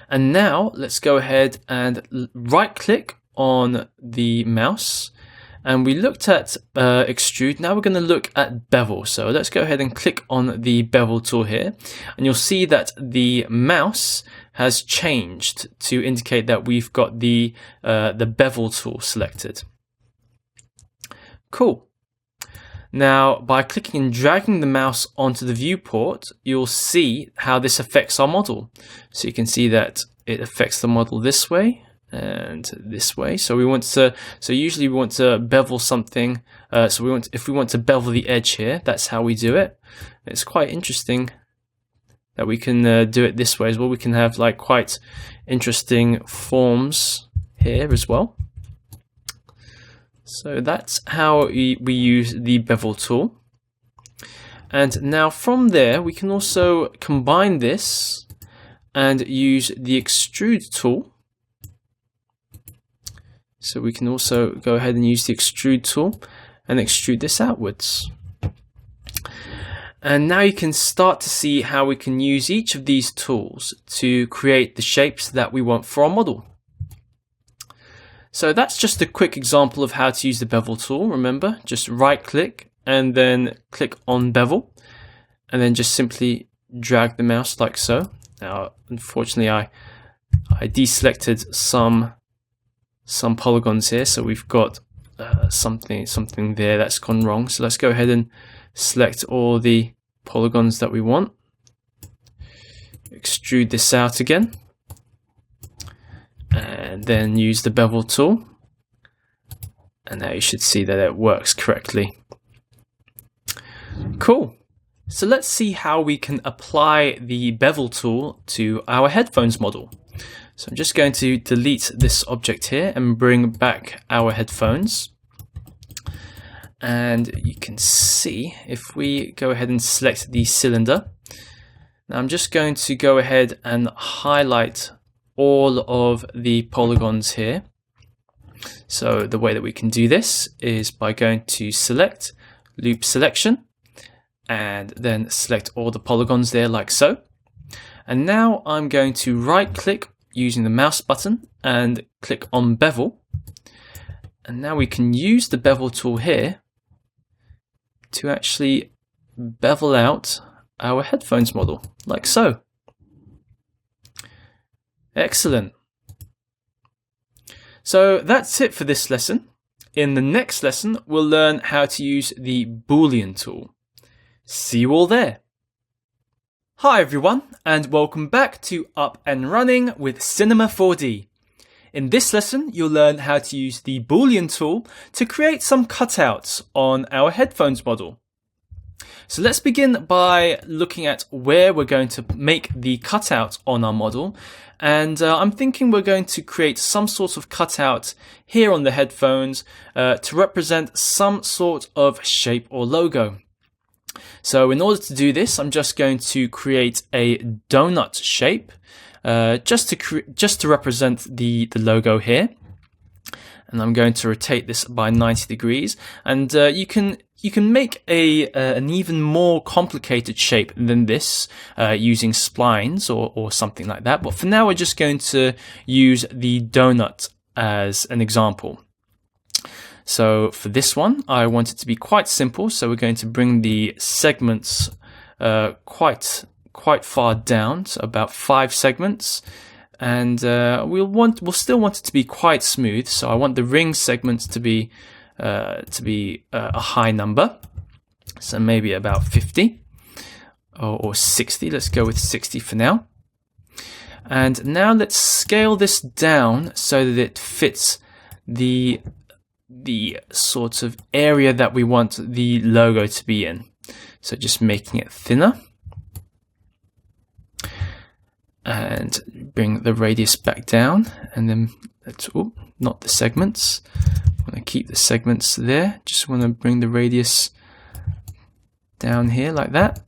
And now let's go ahead and right click on the mouse, and we looked at extrude. Now we're going to look at bevel. So let's go ahead and click on the bevel tool here, and you'll see that the mouse has changed to indicate that we've got the bevel tool selected. Cool. Now, by clicking and dragging the mouse onto the viewport, you'll see how this affects our model. So you can see that it affects the model this way and this way. So usually we want to bevel something. If we want to bevel the edge here, that's how we do it. It's quite interesting that we can do it this way as well. We can have like quite interesting forms here as well. So that's how we use the bevel tool. And now from there, we can also combine this and use the extrude tool. So we can also go ahead and use the extrude tool and extrude this outwards. And now you can start to see how we can use each of these tools to create the shapes that we want for our model. So that's just a quick example of how to use the bevel tool. Remember, just right click and then click on bevel, and then just simply drag the mouse like so. Now, unfortunately, I deselected some polygons here, so we've got something there that's gone wrong. So let's go ahead and select all the polygons that we want. Extrude this out again, and then use the bevel tool, and now you should see that it works correctly. Cool. So let's see how we can apply the bevel tool to our headphones model. So I'm just going to delete this object here and bring back our headphones. And you can see if we go ahead and select the cylinder. Now I'm just going to go ahead and highlight all of the polygons here. So the way that we can do this is by going to select, loop selection, and then select all the polygons there like so. And now I'm going to right click using the mouse button and click on bevel. And now we can use the bevel tool here to actually bevel out our headphones model, like so. Excellent. So that's it for this lesson. In the next lesson, we'll learn how to use the Boolean tool. See you all there. Hi everyone, and welcome back to Up and Running with Cinema 4D. In this lesson, you'll learn how to use the Boolean tool to create some cutouts on our headphones model. So let's begin by looking at where we're going to make the cutout on our model. And I'm thinking we're going to create some sort of cutout here on the headphones to represent some sort of shape or logo. So in order to do this, I'm just going to create a donut shape just to represent the logo here. And I'm going to rotate this by 90 degrees. And you can make an even more complicated shape than this using splines or something like that. But for now, we're just going to use the donut as an example. So for this one, I want it to be quite simple. So we're going to bring the segments quite far down, so about 5 segments. And we'll still want it to be quite smooth. So I want the ring segments to be a high number. So maybe about 50 or 60. Let's go with 60 for now. And now let's scale this down so that it fits the sort of area that we want the logo to be in. So just making it thinner. And bring the radius back down, and then not the segments. I want to keep the segments there. Just want to bring the radius down here like that.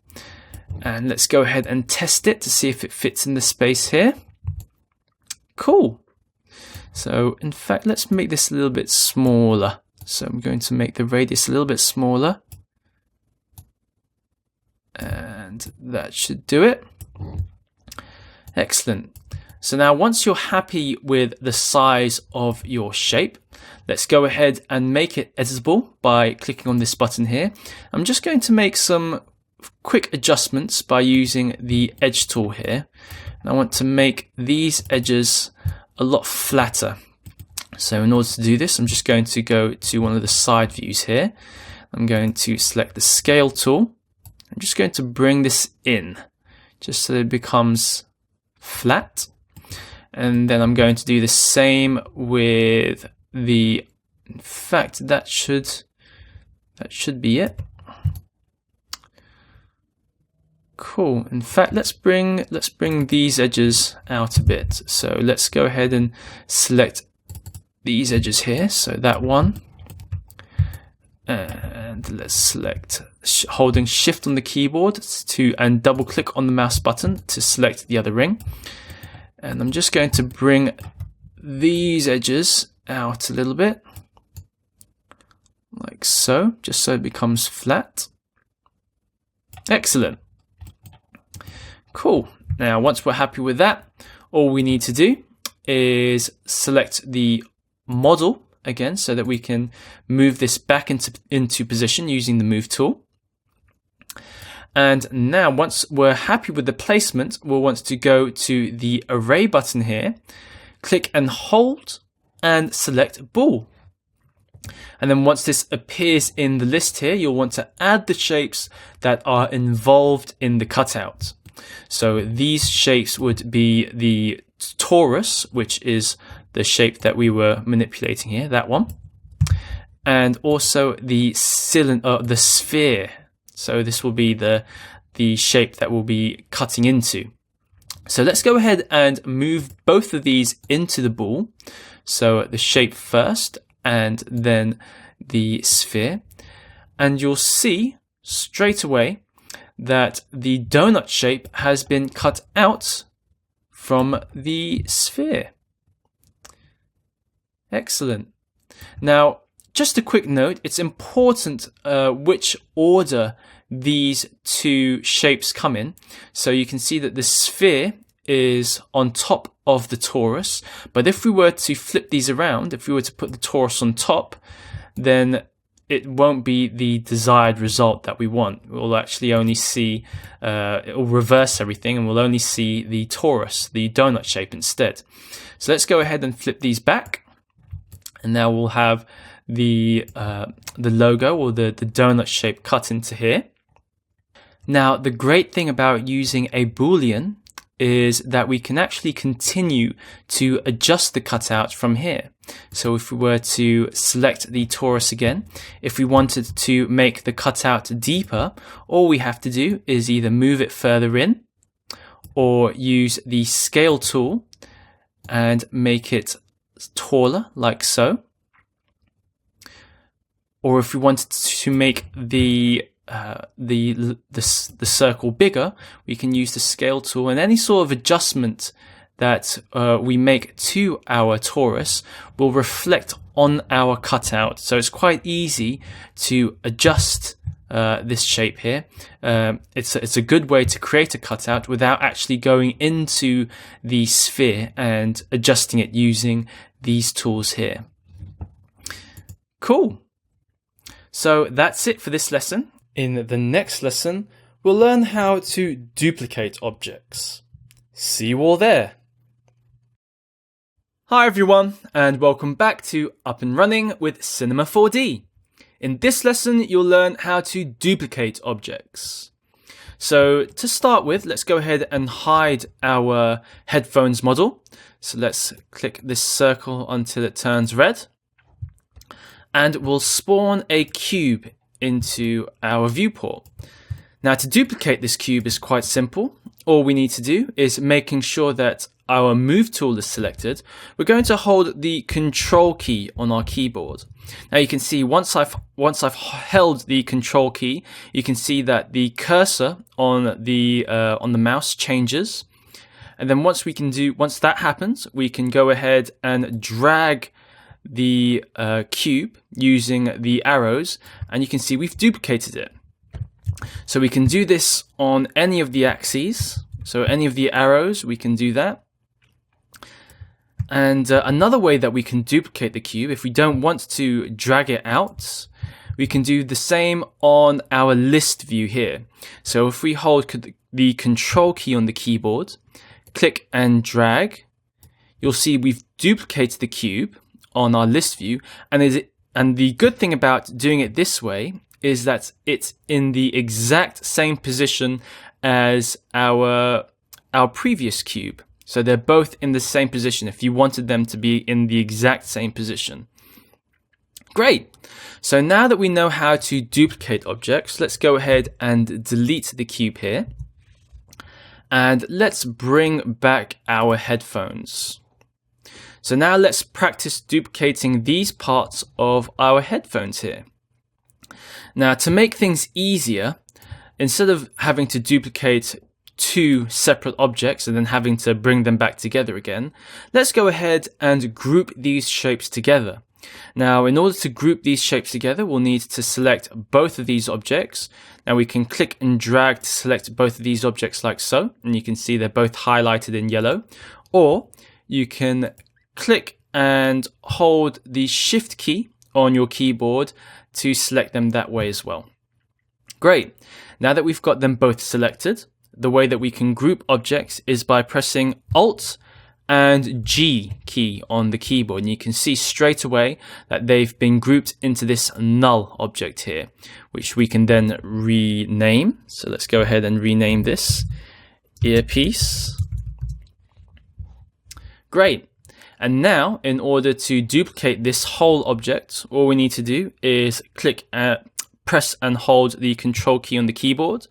And let's go ahead and test it to see if it fits in the space here. Cool. So in fact, let's make this a little bit smaller. So I'm going to make the radius a little bit smaller. And that should do it. Excellent. So now once you're happy with the size of your shape, let's go ahead and make it editable by clicking on this button here. I'm just going to make some quick adjustments by using the edge tool here. And I want to make these edges a lot flatter. So in order to do this, I'm just going to go to one of the side views here. I'm going to select the scale tool. I'm just going to bring this in just so it becomes flat. And then I'm going to do the same with in fact, that should be it. Cool. In fact, let's bring these edges out a bit. So let's go ahead and select these edges here. So that one. And let's select, holding Shift on the keyboard and double click on the mouse button to select the other ring. And I'm just going to bring these edges out a little bit, like so, just so it becomes flat. Excellent. Cool. Now, once we're happy with that, all we need to do is select the model again so that we can move this back into position using the move tool. And now once we're happy with the placement, we'll want to go to the array button here, click and hold and select bool. And then once this appears in the list here, you'll want to add the shapes that are involved in the cutout. So these shapes would be the torus, which is the shape that we were manipulating here, that one, and also the sphere. So this will be the shape that we'll be cutting into. So let's go ahead and move both of these into the bool. So the shape first and then the sphere. And you'll see straight away that the donut shape has been cut out from the sphere. Excellent. Now, just a quick note, it's important which order these two shapes come in. So you can see that the sphere is on top of the torus, but if we were to flip these around, if we were to put the torus on top, then it won't be the desired result that we want. We'll actually only see, it will reverse everything, and we'll only see the torus, the donut shape instead. So let's go ahead and flip these back, and now we'll have the logo, or the donut shape, cut into here. Now, the great thing about using a Boolean is that we can actually continue to adjust the cutout from here. So if we were to select the torus again, if we wanted to make the cutout deeper, all we have to do is either move it further in or use the scale tool and make it taller, like so. Or if we wanted to make the circle bigger, we can use the scale tool, and any sort of adjustment that we make to our torus will reflect on our cutout. So it's quite easy to adjust this shape here. It's a good way to create a cutout without actually going into the sphere and adjusting it using these tools here. Cool. So that's it for this lesson. In the next lesson, we'll learn how to duplicate objects. See you all there. Hi everyone, and welcome back to Up and Running with Cinema 4D. In this lesson, you'll learn how to duplicate objects. So to start with, let's go ahead and hide our headphones model. So let's click this circle until it turns red. And we'll spawn a cube into our viewport. Now, to duplicate this cube is quite simple. All we need to do is making sure that our move tool is selected. We're going to hold the control key on our keyboard. Now you can see once I've held the control key, you can see that the cursor on the mouse changes. And then once that happens, we can go ahead and drag the cube using the arrows, and you can see we've duplicated it. So we can do this on any of the axes, so any of the arrows, we can do that. And another way that we can duplicate the cube, if we don't want to drag it out, we can do the same on our list view here. So if we hold the control key on the keyboard, click and drag, you'll see we've duplicated the cube on our list view, and the good thing about doing it this way is that it's in the exact same position as our previous cube. So they're both in the same position if you wanted them to be in the exact same position. Great. So now that we know how to duplicate objects, let's go ahead and delete the cube here. And let's bring back our headphones. So now let's practice duplicating these parts of our headphones here. Now, to make things easier, instead of having to duplicate two separate objects and then having to bring them back together again, let's go ahead and group these shapes together. Now, in order to group these shapes together, we'll need to select both of these objects. Now we can click and drag to select both of these objects like so, and you can see they're both highlighted in yellow. Or you can click and hold the Shift key on your keyboard to select them that way as well. Great. Now that we've got them both selected, the way that we can group objects is by pressing Alt and G key on the keyboard, and you can see straight away that they've been grouped into this null object here, which we can then rename. So let's go ahead and rename this earpiece. Great. And now, in order to duplicate this whole object, all we need to do is press and hold the control key on the keyboard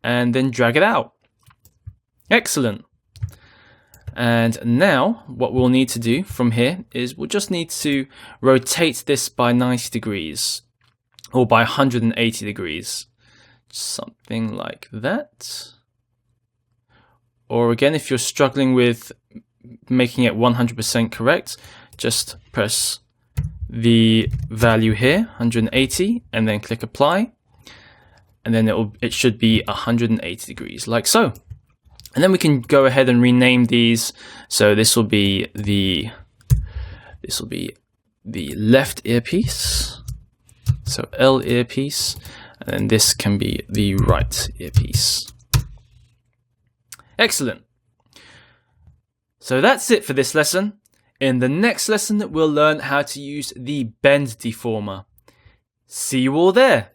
and then drag it out. Excellent. And now what we'll need to do from here is we'll just need to rotate this by 90 degrees or by 180 degrees. Something like that. Or again, if you're struggling with making it 100% correct, just press the value here, 180, and then click apply. and then it should be 180 degrees, like so. And then we can go ahead and rename these. So this will be the left earpiece, so L earpiece, and then this can be the right earpiece. Excellent. So that's it for this lesson. In the next lesson, we'll learn how to use the bend deformer. See you all there.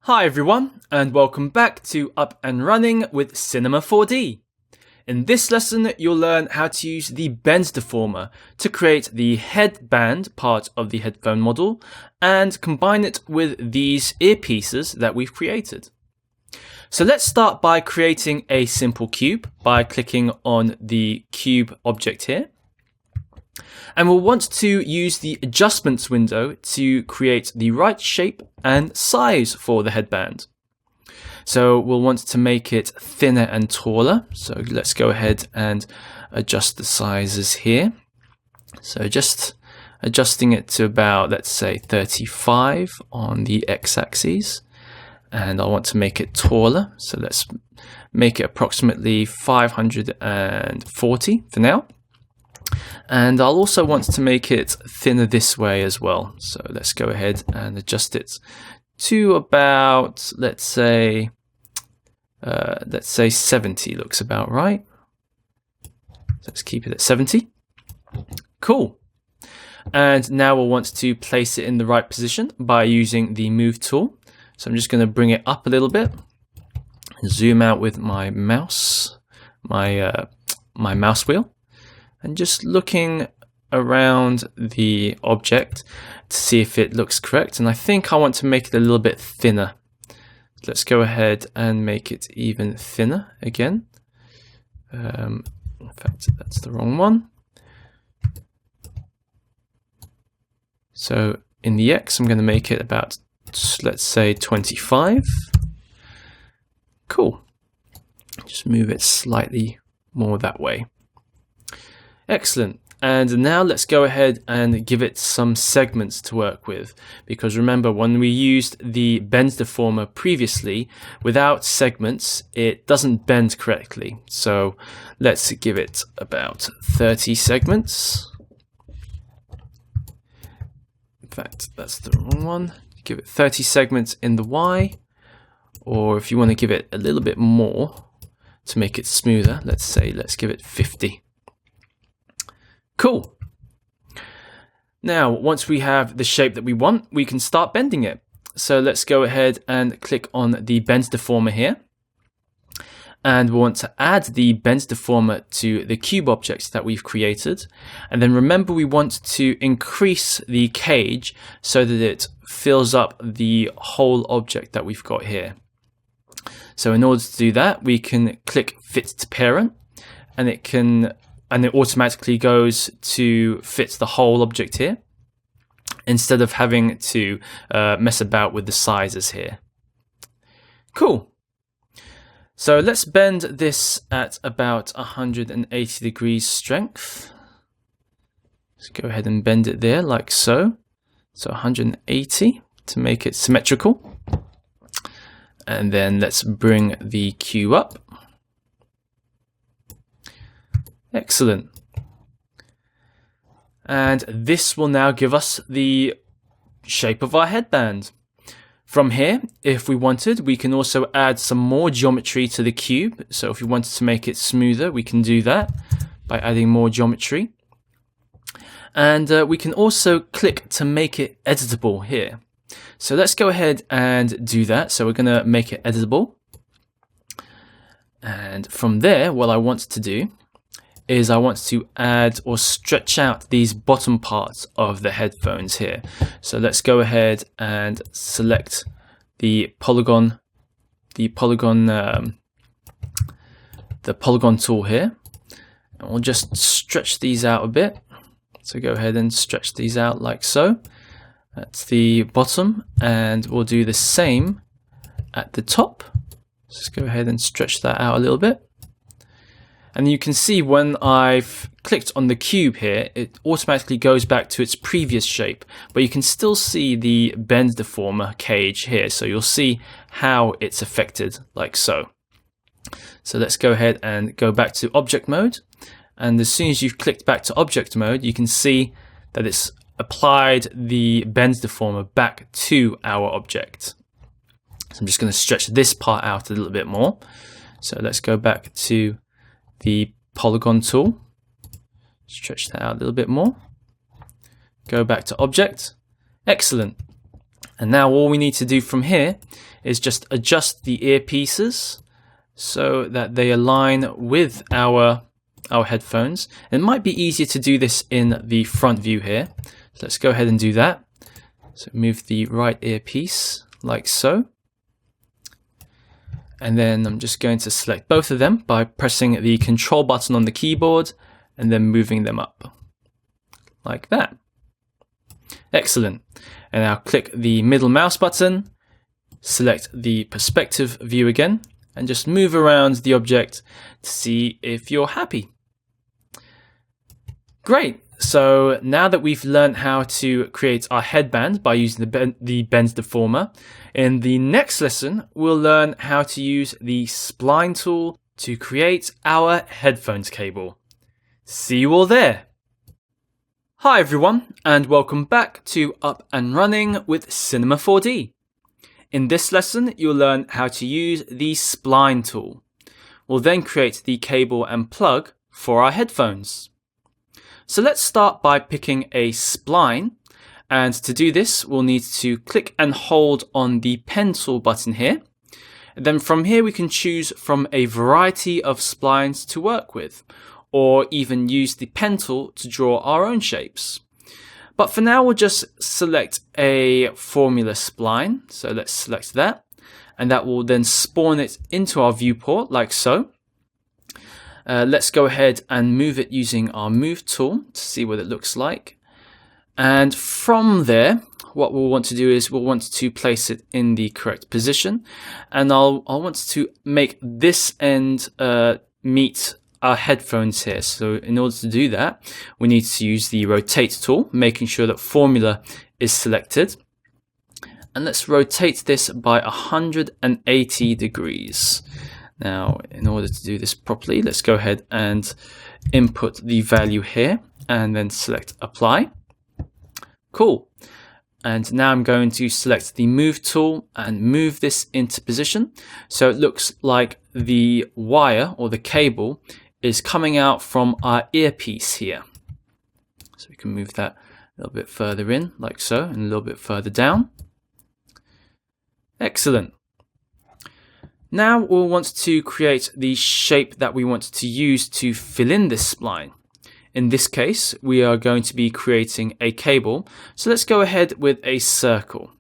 Hi everyone, and welcome back to Up and Running with Cinema 4D. In this lesson, you'll learn how to use the bend deformer to create the headband part of the headphone model and combine it with these earpieces that we've created. So let's start by creating a simple cube by clicking on the cube object here. And we'll want to use the adjustments window to create the right shape and size for the headband. So we'll want to make it thinner and taller. So let's go ahead and adjust the sizes here. So just adjusting it to about, let's say 35 on the x-axis. And I want to make it taller. So let's make it approximately 540 for now. And I'll also want to make it thinner this way as well. So let's go ahead and adjust it to about, let's say 70 looks about right. Let's keep it at 70. Cool. And now we'll want to place it in the right position by using the move tool. So I'm just going to bring it up a little bit, zoom out with my mouse, my mouse wheel, and just looking around the object to see if it looks correct. And I think I want to make it a little bit thinner. Let's go ahead and make it even thinner again. In fact, that's the wrong one. So in the X, I'm going to make it about, let's say 25. Cool. Just move it slightly more that way. Excellent. And now let's go ahead and give it some segments to work with. Because remember, when we used the bend deformer previously, without segments, it doesn't bend correctly. So let's give it about 30 segments. In fact, that's the wrong one. Give it 30 segments in the Y. Or if you want to give it a little bit more to make it smoother, let's give it 50. Cool. Now, once we have the shape that we want, we can start bending it. So let's go ahead and click on the bend deformer here. And we want to add the bend deformer to the cube object that we've created. And then remember, we want to increase the cage so that it fills up the whole object that we've got here. So in order to do that, we can click Fit to Parent, and it automatically goes to fit the whole object here, instead of having to mess about with the sizes here. Cool. So let's bend this at about 180 degrees strength. Let's go ahead and bend it there like so. So 180 to make it symmetrical. And then let's bring the cube up. Excellent. And this will now give us the shape of our headband. From here, if we wanted, we can also add some more geometry to the cube. So if we wanted to make it smoother, we can do that by adding more geometry. And we can also click to make it editable here. So let's go ahead and do that. So we're going to make it editable. And from there, what I want to do is I want to add or stretch out these bottom parts of the headphones here. So let's go ahead and select the polygon tool here. And we'll just stretch these out a bit. So go ahead and stretch these out like so. That's the bottom, and we'll do the same at the top. Just go ahead and stretch that out a little bit. And you can see when I've clicked on the cube here, it automatically goes back to its previous shape, but you can still see the bend deformer cage here. So you'll see how it's affected like so. So let's go ahead and go back to object mode. And as soon as you've clicked back to object mode, you can see that it's applied the bend deformer back to our object. So I'm just going to stretch this part out a little bit more. So let's go back to the polygon tool, stretch that out a little bit more, go back to object. Excellent. And now all we need to do from here is just adjust the earpieces so that they align with our headphones. It might be easier to do this in the front view here. So let's go ahead and do that. So move the right earpiece like so. And then I'm just going to select both of them by pressing the control button on the keyboard and then moving them up like that. Excellent. And now click the middle mouse button, select the perspective view again, and just move around the object to see if you're happy. Great. So now that we've learned how to create our headband by using the bend deformer, in the next lesson, we'll learn how to use the spline tool to create our headphones cable. See you all there. Hi everyone, and welcome back to Up and Running with Cinema 4D. In this lesson, you'll learn how to use the spline tool. We'll then create the cable and plug for our headphones. So let's start by picking a spline, and to do this we'll need to click and hold on the pen tool button here. And then from here we can choose from a variety of splines to work with, or even use the pen tool to draw our own shapes. But for now we'll just select a formula spline, so let's select that, and that will then spawn it into our viewport like so. Let's go ahead and move it using our move tool to see what it looks like. And from there, what we'll want to do is we'll want to place it in the correct position. And I'll want to make this end meet our headphones here. So in order to do that, we need to use the rotate tool, making sure that formula is selected. And let's rotate this by 180 degrees. Now, in order to do this properly, let's go ahead and input the value here and then select apply. Cool. And now I'm going to select the move tool and move this into position. So it looks like the wire or the cable is coming out from our earpiece here. So we can move that a little bit further in like so and a little bit further down. Excellent. Now we'll want to create the shape that we want to use to fill in this spline. In this case, we are going to be creating a cable. So let's go ahead with a circle.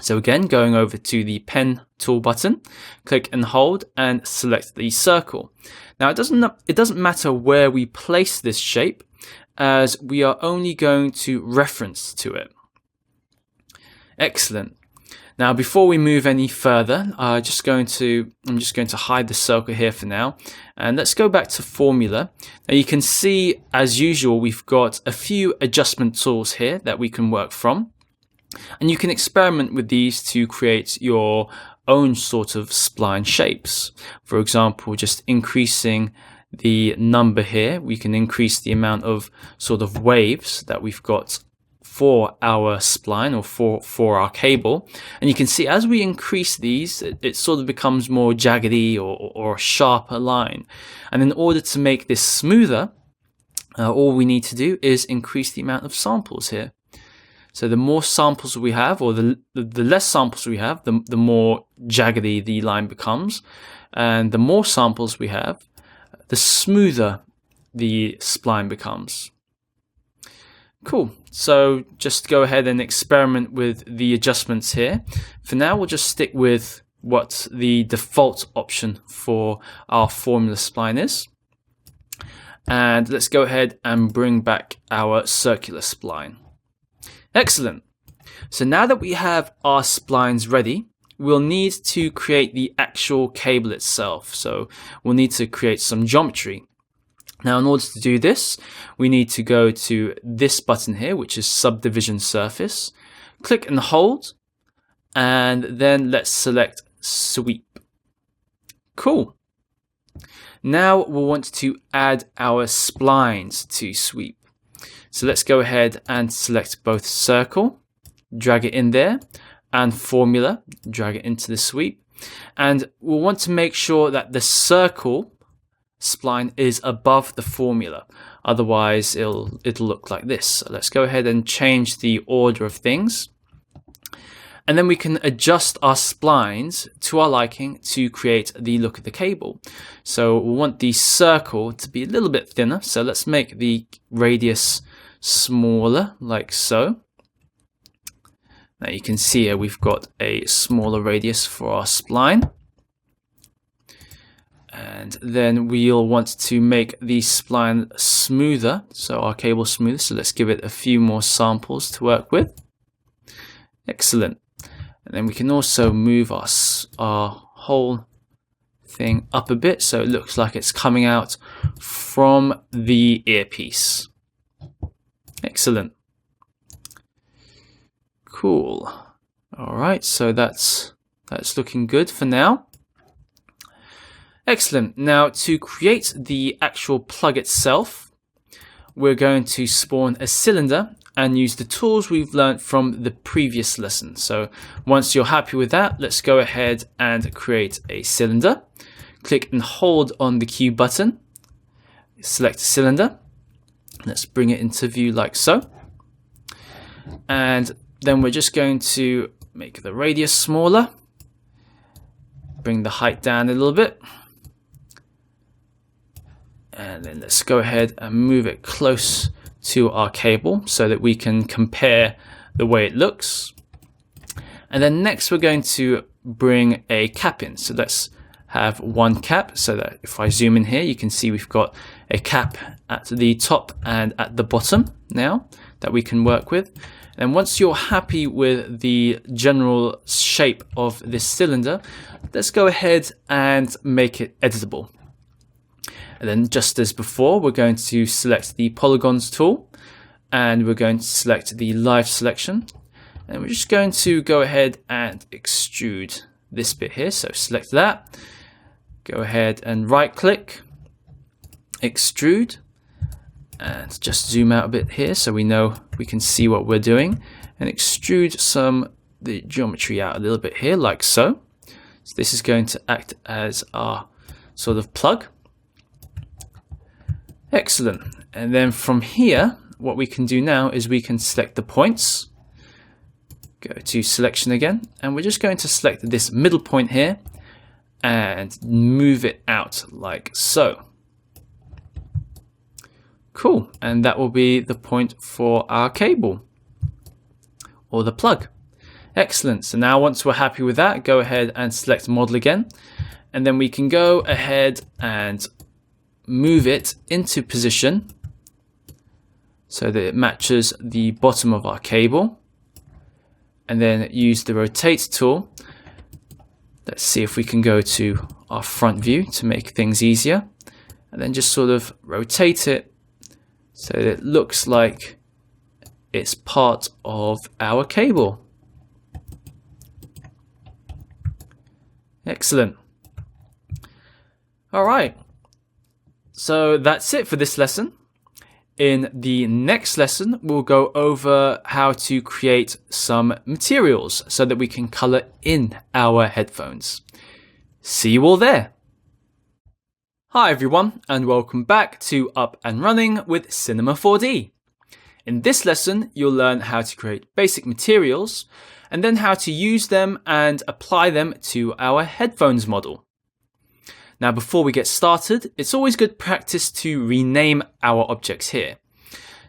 So again, going over to the pen tool button, click and hold and select the circle. Now it doesn't matter where we place this shape, as we are only going to reference to it. Excellent. Now, before we move any further, I'm just going to hide the circle here for now. And let's go back to formula. Now you can see, as usual, we've got a few adjustment tools here that we can work from. And you can experiment with these to create your own sort of spline shapes. For example, just increasing the number here, we can increase the amount of sort of waves that we've got for our spline or for our cable. And you can see as we increase these, it sort of becomes more jaggedy or a sharper line. And in order to make this smoother, all we need to do is increase the amount of samples here. So the more samples we have, or the less samples we have, the more jaggedy the line becomes. And the more samples we have, the smoother the spline becomes. Cool. So just go ahead and experiment with the adjustments here. For now, we'll just stick with what the default option for our formula spline is. And let's go ahead and bring back our circular spline. Excellent. So now that we have our splines ready, we'll need to create the actual cable itself. So we'll need to create some geometry. Now, in order to do this, we need to go to this button here, which is Subdivision Surface. Click and hold, and then let's select Sweep. Cool. Now we'll want to add our splines to Sweep. So let's go ahead and select both Circle, drag it in there, and Formula, drag it into the Sweep. And we'll want to make sure that the Circle spline is above the Formula. Otherwise, it'll look like this. So let's go ahead and change the order of things. And then we can adjust our splines to our liking to create the look of the cable. So we want the circle to be a little bit thinner. So let's make the radius smaller, like so. Now you can see here we've got a smaller radius for our spline. And then we'll want to make the spline smoother, so our cable smoother. So let's give it a few more samples to work with. Excellent. And then we can also move our whole thing up a bit so it looks like it's coming out from the earpiece. Excellent. Cool. All right, so that's looking good for now. Excellent. Now to create the actual plug itself, we're going to spawn a cylinder and use the tools we've learned from the previous lesson. So once you're happy with that, let's go ahead and create a cylinder. Click and hold on the Q button. Select a cylinder. Let's bring it into view like so. And then we're just going to make the radius smaller. Bring the height down a little bit. And then let's go ahead and move it close to our cable so that we can compare the way it looks. And then next we're going to bring a cap in. So let's have one cap so that if I zoom in here, you can see we've got a cap at the top and at the bottom now that we can work with. And once you're happy with the general shape of this cylinder, let's go ahead and make it editable. And then just as before, we're going to select the polygons tool and we're going to select the live selection. And we're just going to go ahead and extrude this bit here. So select that, go ahead and right click, extrude, and just zoom out a bit here so we know we can see what we're doing, and extrude the geometry out a little bit here like so. So this is going to act as our sort of plug. Excellent. And then from here, what we can do now is we can select the points, go to selection again, and we're just going to select this middle point here and move it out like so. Cool. And that will be the point for our cable or the plug. Excellent. So now once we're happy with that, go ahead and select model again, and then we can go ahead and move it into position so that it matches the bottom of our cable, and then use the rotate tool. Let's see if we can go to our front view to make things easier, and then just sort of rotate it so that it looks like it's part of our cable. Excellent. All right. So that's it for this lesson. In the next lesson, we'll go over how to create some materials so that we can color in our headphones. See you all there. Hi everyone, and welcome back to Up and Running with Cinema 4D. In this lesson, you'll learn how to create basic materials and then how to use them and apply them to our headphones model. Now, before we get started, it's always good practice to rename our objects here.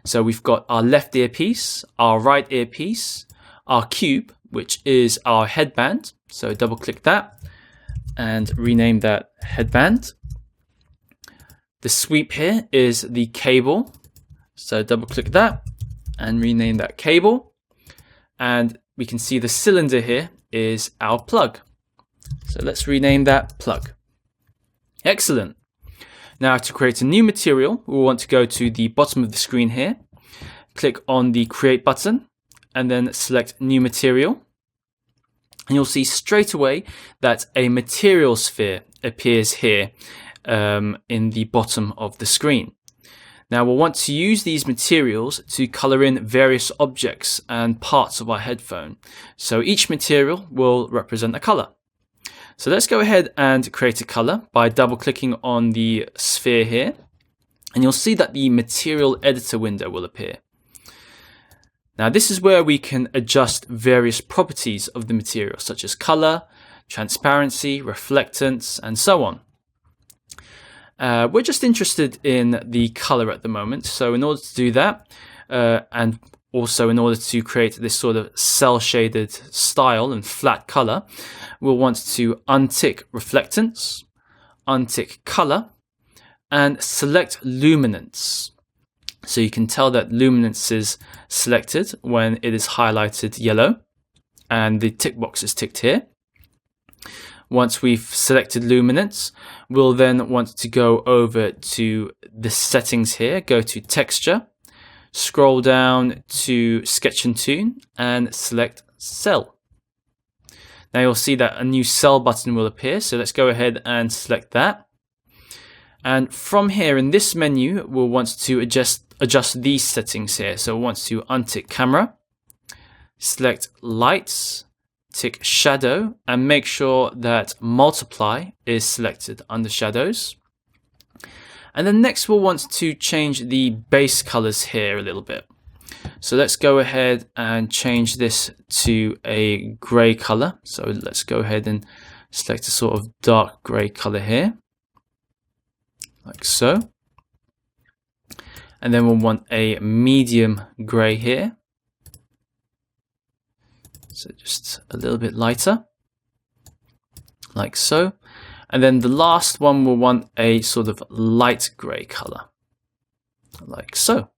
So we've got our left earpiece, our right earpiece, our cube, which is our headband. So double click that and rename that headband. The sweep here is the cable. So double click that and rename that cable. And we can see the cylinder here is our plug. So let's rename that plug. Excellent. Now to create a new material, we'll want to go to the bottom of the screen here, click on the Create button, and then select New Material. And you'll see straight away that a material sphere appears here in the bottom of the screen. Now we'll want to use these materials to color in various objects and parts of our headphone. So each material will represent a color. So let's go ahead and create a color by double clicking on the sphere here. And you'll see that the material editor window will appear. Now this is where we can adjust various properties of the material, such as color, transparency, reflectance, and so on. We're just interested in the color at the moment, so in order to do that, and also in order to create this sort of cel-shaded style and flat color, we'll want to untick reflectance, untick color, and select luminance. So you can tell that luminance is selected when it is highlighted yellow, and the tick box is ticked here. Once we've selected luminance, we'll then want to go over to the settings here, go to texture, scroll down to sketch and tune, and select cell. Now you'll see that a new cell button will appear, so let's go ahead and select that. And from here in this menu, we'll want to adjust these settings here. So we'll want to untick camera, select lights, tick shadow, and make sure that multiply is selected under shadows. And then next we'll want to change the base colors here a little bit. So let's go ahead and change this to a gray color. So let's go ahead and select a sort of dark gray color here, like so. And then we'll want a medium gray here. So just a little bit lighter, like so. And then the last one will want a sort of light gray color, like so.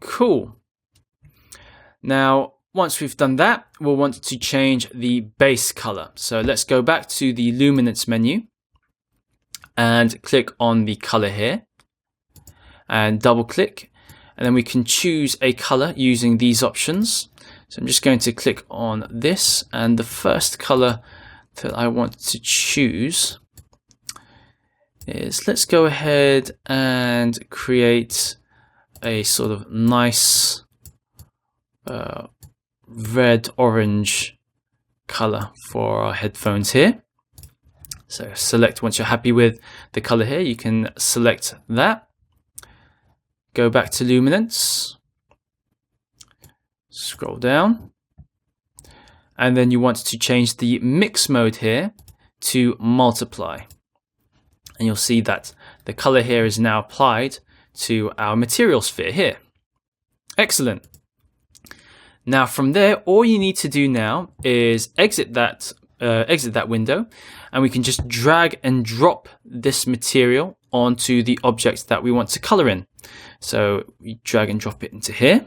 Cool. Now, once we've done that, we'll want to change the base color. So let's go back to the luminance menu and click on the color here and double click. And then we can choose a color using these options. So I'm just going to click on this, and the first color that I want to choose is, let's go ahead and create a sort of nice red orange color for our headphones here. So select, once you're happy with the color here, you can select that. Go back to luminance, scroll down, and then you want to change the mix mode here to multiply. And you'll see that the color here is now applied to our material sphere here. Excellent. Now from there, all you need to do now is exit that window, and we can just drag and drop this material onto the object that we want to color in. So we drag and drop it into here,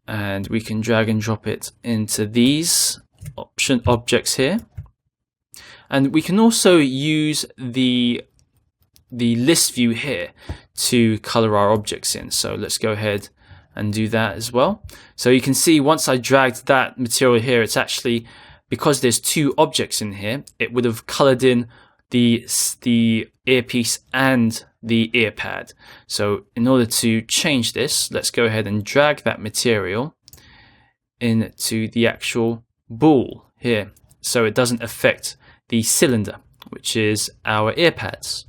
and we can drag and drop it into these objects here. And we can also use the list view here to color our objects in. So let's go ahead and do that as well. So you can see once I dragged that material here, it's actually, because there's two objects in here, it would have colored in the earpiece and the ear pad. So in order to change this, let's go ahead and drag that material into the actual ball here, so it doesn't affect the cylinder, which is our ear pads.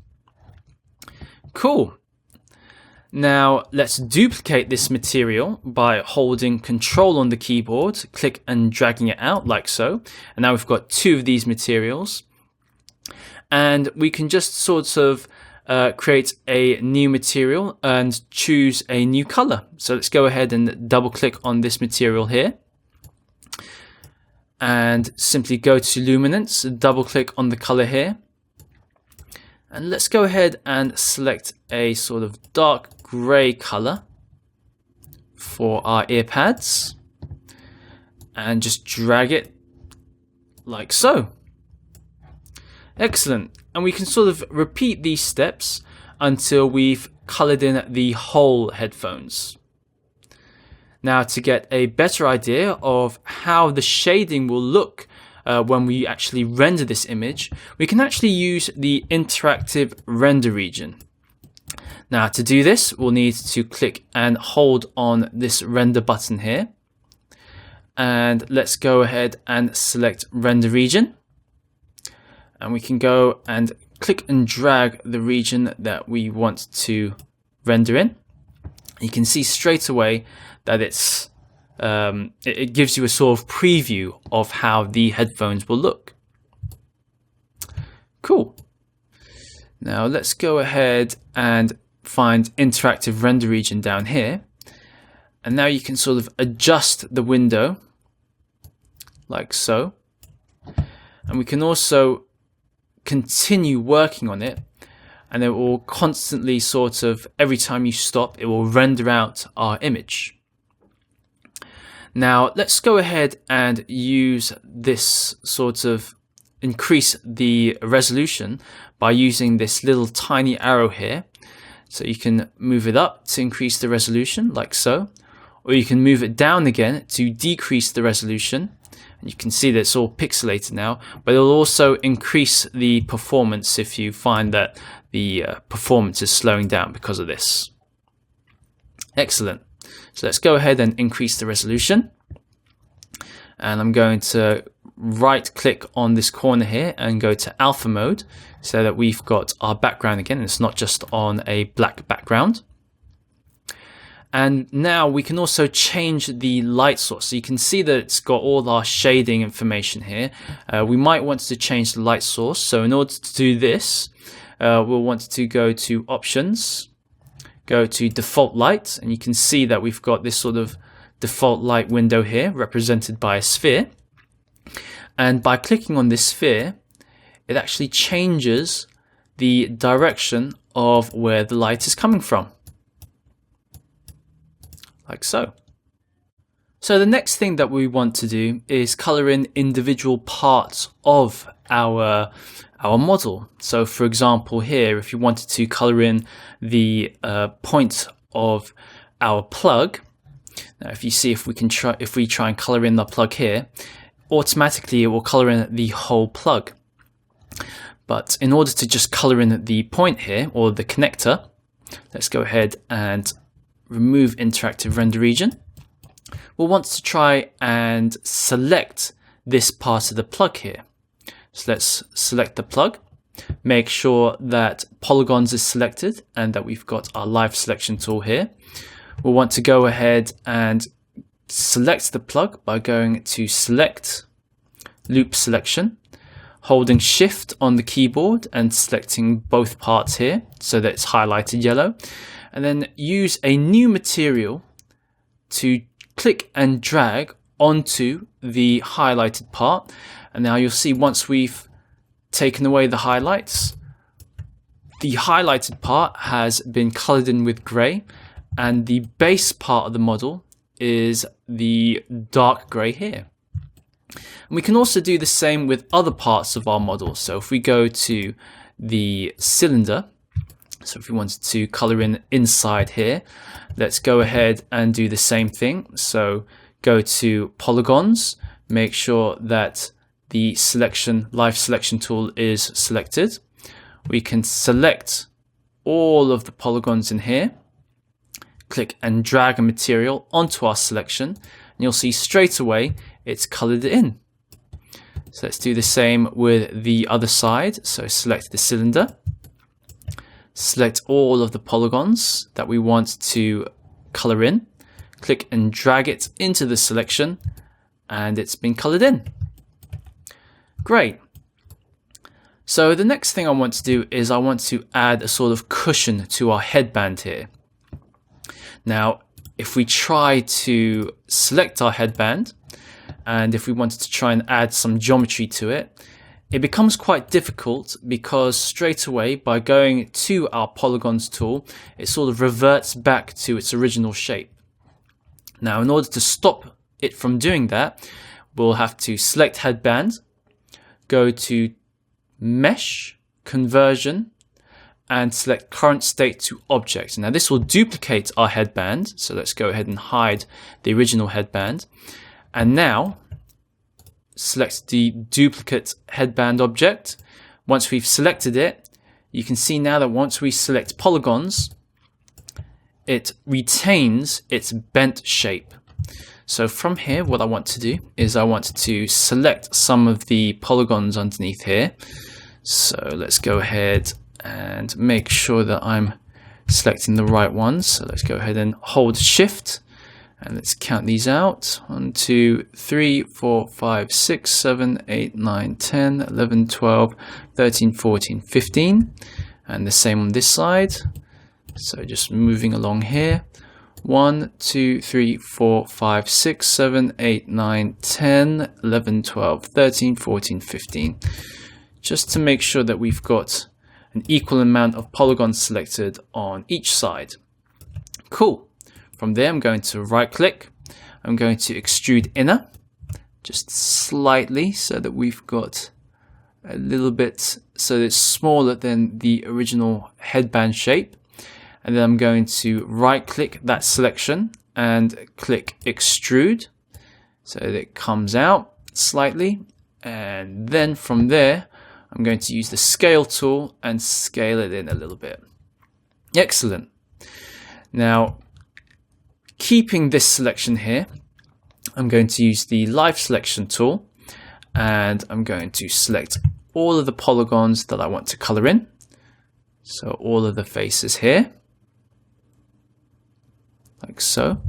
Cool. Now let's duplicate this material by holding Control on the keyboard, click and dragging it out like so. And now we've got two of these materials. And we can just sort of create a new material and choose a new color. So let's go ahead and double click on this material here. And simply go to luminance, double click on the color here. And let's go ahead and select a sort of dark gray color for our ear pads. And just drag it like so. Excellent. And we can sort of repeat these steps until we've colored in the whole headphones. Now, to get a better idea of how the shading will look when we actually render this image, we can actually use the interactive render region. Now, to do this, we'll need to click and hold on this render button here. And let's go ahead and select render region. And we can go and click and drag the region that we want to render in. You can see straight away that it gives you a sort of preview of how the headphones will look. Cool. Now let's go ahead and find interactive render region down here. And now you can sort of adjust the window like so. And we can also continue working on it, and it will constantly sort of, every time you stop, it will render out our image. Now let's go ahead and use this sort of increase the resolution by using this little tiny arrow here. So you can move it up to increase the resolution like so, or you can move it down again to decrease the resolution. And you can see that it's all pixelated now, but it'll also increase the performance if you find that the performance is slowing down because of this. Excellent. So let's go ahead and increase the resolution. And I'm going to right click on this corner here and go to alpha mode so that we've got our background again. And it's not just on a black background. And now we can also change the light source. So you can see that it's got all our shading information here. We might want to change the light source. So in order to do this, we'll want to go to options, go to default light, and you can see that we've got this sort of default light window here represented by a sphere. And by clicking on this sphere, it actually changes the direction of where the light is coming from. Like so. So the next thing that we want to do is color in individual parts of our model. So for example here, if you wanted to color in the point of our plug, now if you see if we try and color in the plug here, automatically it will color in the whole plug. But in order to just color in the point here, or the connector, let's go ahead and remove interactive render region. We'll want to try and select this part of the plug here. So let's select the plug, make sure that polygons is selected and that we've got our live selection tool here. We'll want to go ahead and select the plug by going to select loop selection, holding shift on the keyboard and selecting both parts here so that it's highlighted yellow. And then use a new material to click and drag onto the highlighted part. And now you'll see once we've taken away the highlights, the highlighted part has been colored in with gray, and the base part of the model is the dark gray here. And we can also do the same with other parts of our model. So if we go to the cylinder, so if we wanted to color in inside here, let's go ahead and do the same thing. So go to polygons, make sure that the live selection tool is selected. We can select all of the polygons in here, click and drag a material onto our selection, and you'll see straight away it's colored in. So let's do the same with the other side. So select the cylinder, select all of the polygons that we want to color in, click and drag it into the selection, and it's been colored in. Great. So the next thing I want to do is I want to add a sort of cushion to our headband here. Now, if we try to select our headband, and if we wanted to try and add some geometry to it, it becomes quite difficult because straight away by going to our polygons tool, it sort of reverts back to its original shape. Now, in order to stop it from doing that, we'll have to select headband, go to Mesh, Conversion, and select Current State to Object. Now this will duplicate our headband, so let's go ahead and hide the original headband. And now select the duplicate headband object. Once we've selected it, you can see now that once we select polygons, it retains its bent shape. So from here, what I want to do is I want to select some of the polygons underneath here. So let's go ahead and make sure that I'm selecting the right ones. So let's go ahead and hold Shift and let's count these out. 1, 2, 3, 4, 5, 6, 7, 8, 9, 10, 11, 12, 13, 14, 15. And the same on this side. So just moving along here. 1, 2, 3, 4, 5, 6, 7, 8, 9, 10, 11, 12, 13, 14, 15. Just to make sure that we've got an equal amount of polygons selected on each side. Cool. From there, I'm going to right click. I'm going to extrude inner, just slightly so that we've got a little bit, so that it's smaller than the original headband shape. And then I'm going to right click that selection and click extrude so that it comes out slightly. And then from there, I'm going to use the scale tool and scale it in a little bit. Excellent. Now, keeping this selection here, I'm going to use the live selection tool and I'm going to select all of the polygons that I want to color in. So all of the faces here, like so.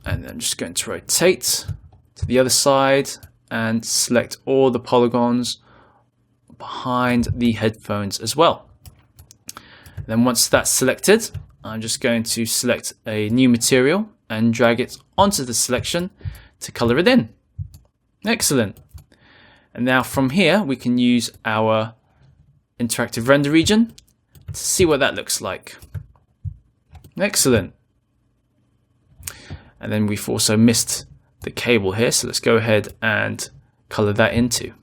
And then I'm just going to rotate to the other side and select all the polygons behind the headphones as well. And then once that's selected, I'm just going to select a new material and drag it onto the selection to color it in. Excellent. And now from here, we can use our interactive render region to see what that looks like. Excellent. And then we've also missed the cable here, so let's go ahead and color that in too.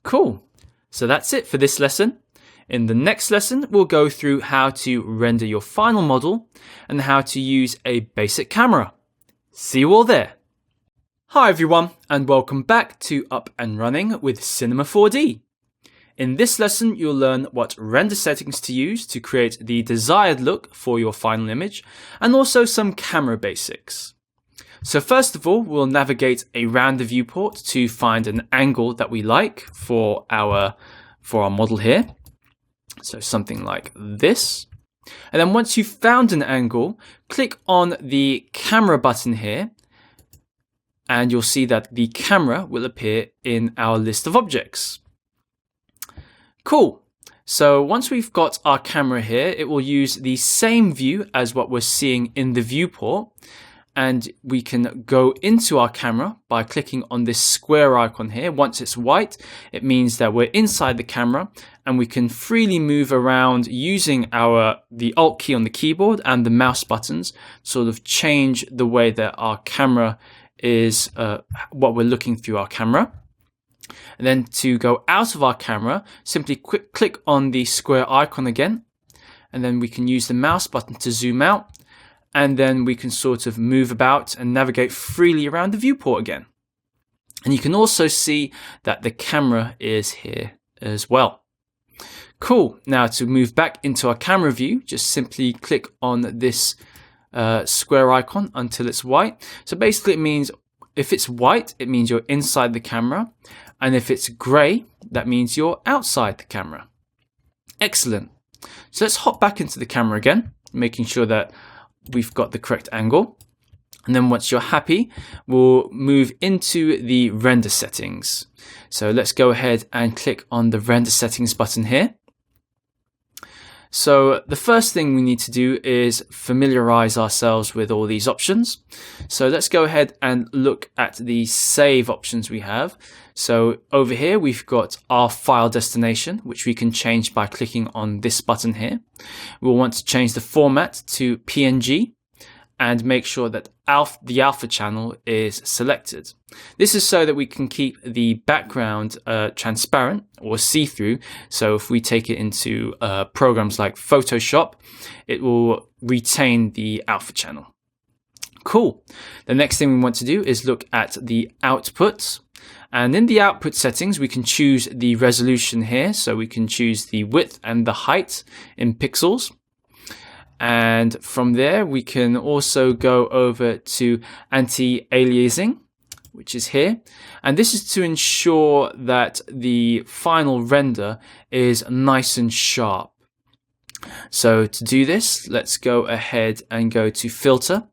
Cool. So that's it for this lesson. In the next lesson, we'll go through how to render your final model and how to use a basic camera. See you all there. Hi everyone, and welcome back to Up and Running with Cinema 4D. In this lesson, you'll learn what render settings to use to create the desired look for your final image, and also some camera basics. So first of all, we'll navigate around the viewport to find an angle that we like for our model here. So something like this. And then once you've found an angle, click on the camera button here, and you'll see that the camera will appear in our list of objects. Cool. So once we've got our camera here, it will use the same view as what we're seeing in the viewport. And we can go into our camera by clicking on this square icon here. Once it's white, it means that we're inside the camera and we can freely move around using the Alt key on the keyboard and the mouse buttons, sort of change the way that our camera is, what we're looking through our camera. And then to go out of our camera, simply click on the square icon again, and then we can use the mouse button to zoom out, and then we can sort of move about and navigate freely around the viewport again. And you can also see that the camera is here as well. Cool. Now to move back into our camera view, just simply click on this square icon until it's white. So basically it means if it's white, it means you're inside the camera. And if it's grey, that means you're outside the camera. Excellent. So let's hop back into the camera again, making sure that we've got the correct angle. And then once you're happy, we'll move into the render settings. So let's go ahead and click on the render settings button here. So the first thing we need to do is familiarize ourselves with all these options. So let's go ahead and look at the save options we have. So over here, we've got our file destination, which we can change by clicking on this button here. We'll want to change the format to PNG. and make sure that the alpha channel is selected. This is so that we can keep the background transparent or see-through. So if we take it into programs like Photoshop, it will retain the alpha channel. Cool. The next thing we want to do is look at the output. And in the output settings, we can choose the resolution here. So we can choose the width and the height in pixels. And from there, we can also go over to anti-aliasing, which is here. And this is to ensure that the final render is nice and sharp. So to do this, let's go ahead and go to Filter.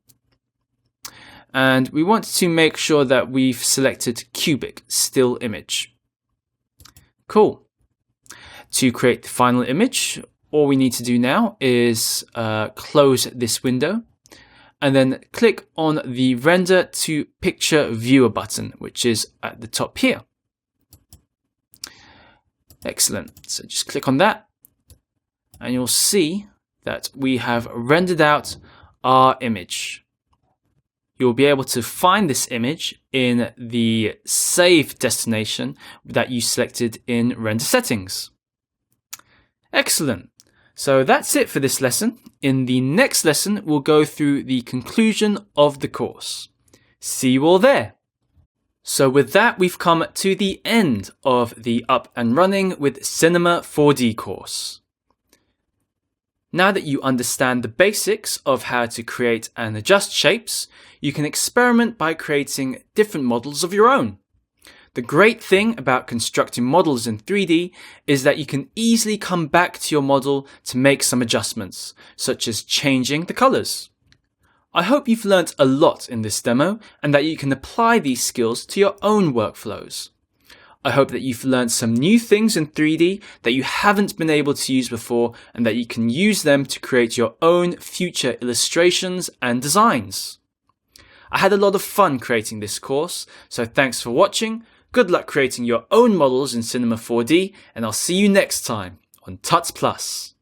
And we want to make sure that we've selected Cubic Still Image. Cool. To create the final image, all we need to do now is close this window and then click on the Render to Picture Viewer button, which is at the top here. Excellent. So just click on that and you'll see that we have rendered out our image. You'll be able to find this image in the save destination that you selected in Render Settings. Excellent. So that's it for this lesson. In the next lesson, we'll go through the conclusion of the course. See you all there. So with that, we've come to the end of the Up and Running with Cinema 4D course. Now that you understand the basics of how to create and adjust shapes, you can experiment by creating different models of your own. The great thing about constructing models in 3D is that you can easily come back to your model to make some adjustments, such as changing the colors. I hope you've learnt a lot in this demo and that you can apply these skills to your own workflows. I hope that you've learned some new things in 3D that you haven't been able to use before and that you can use them to create your own future illustrations and designs. I had a lot of fun creating this course, so thanks for watching. Good luck creating your own models in Cinema 4D, and I'll see you next time on Tuts Plus.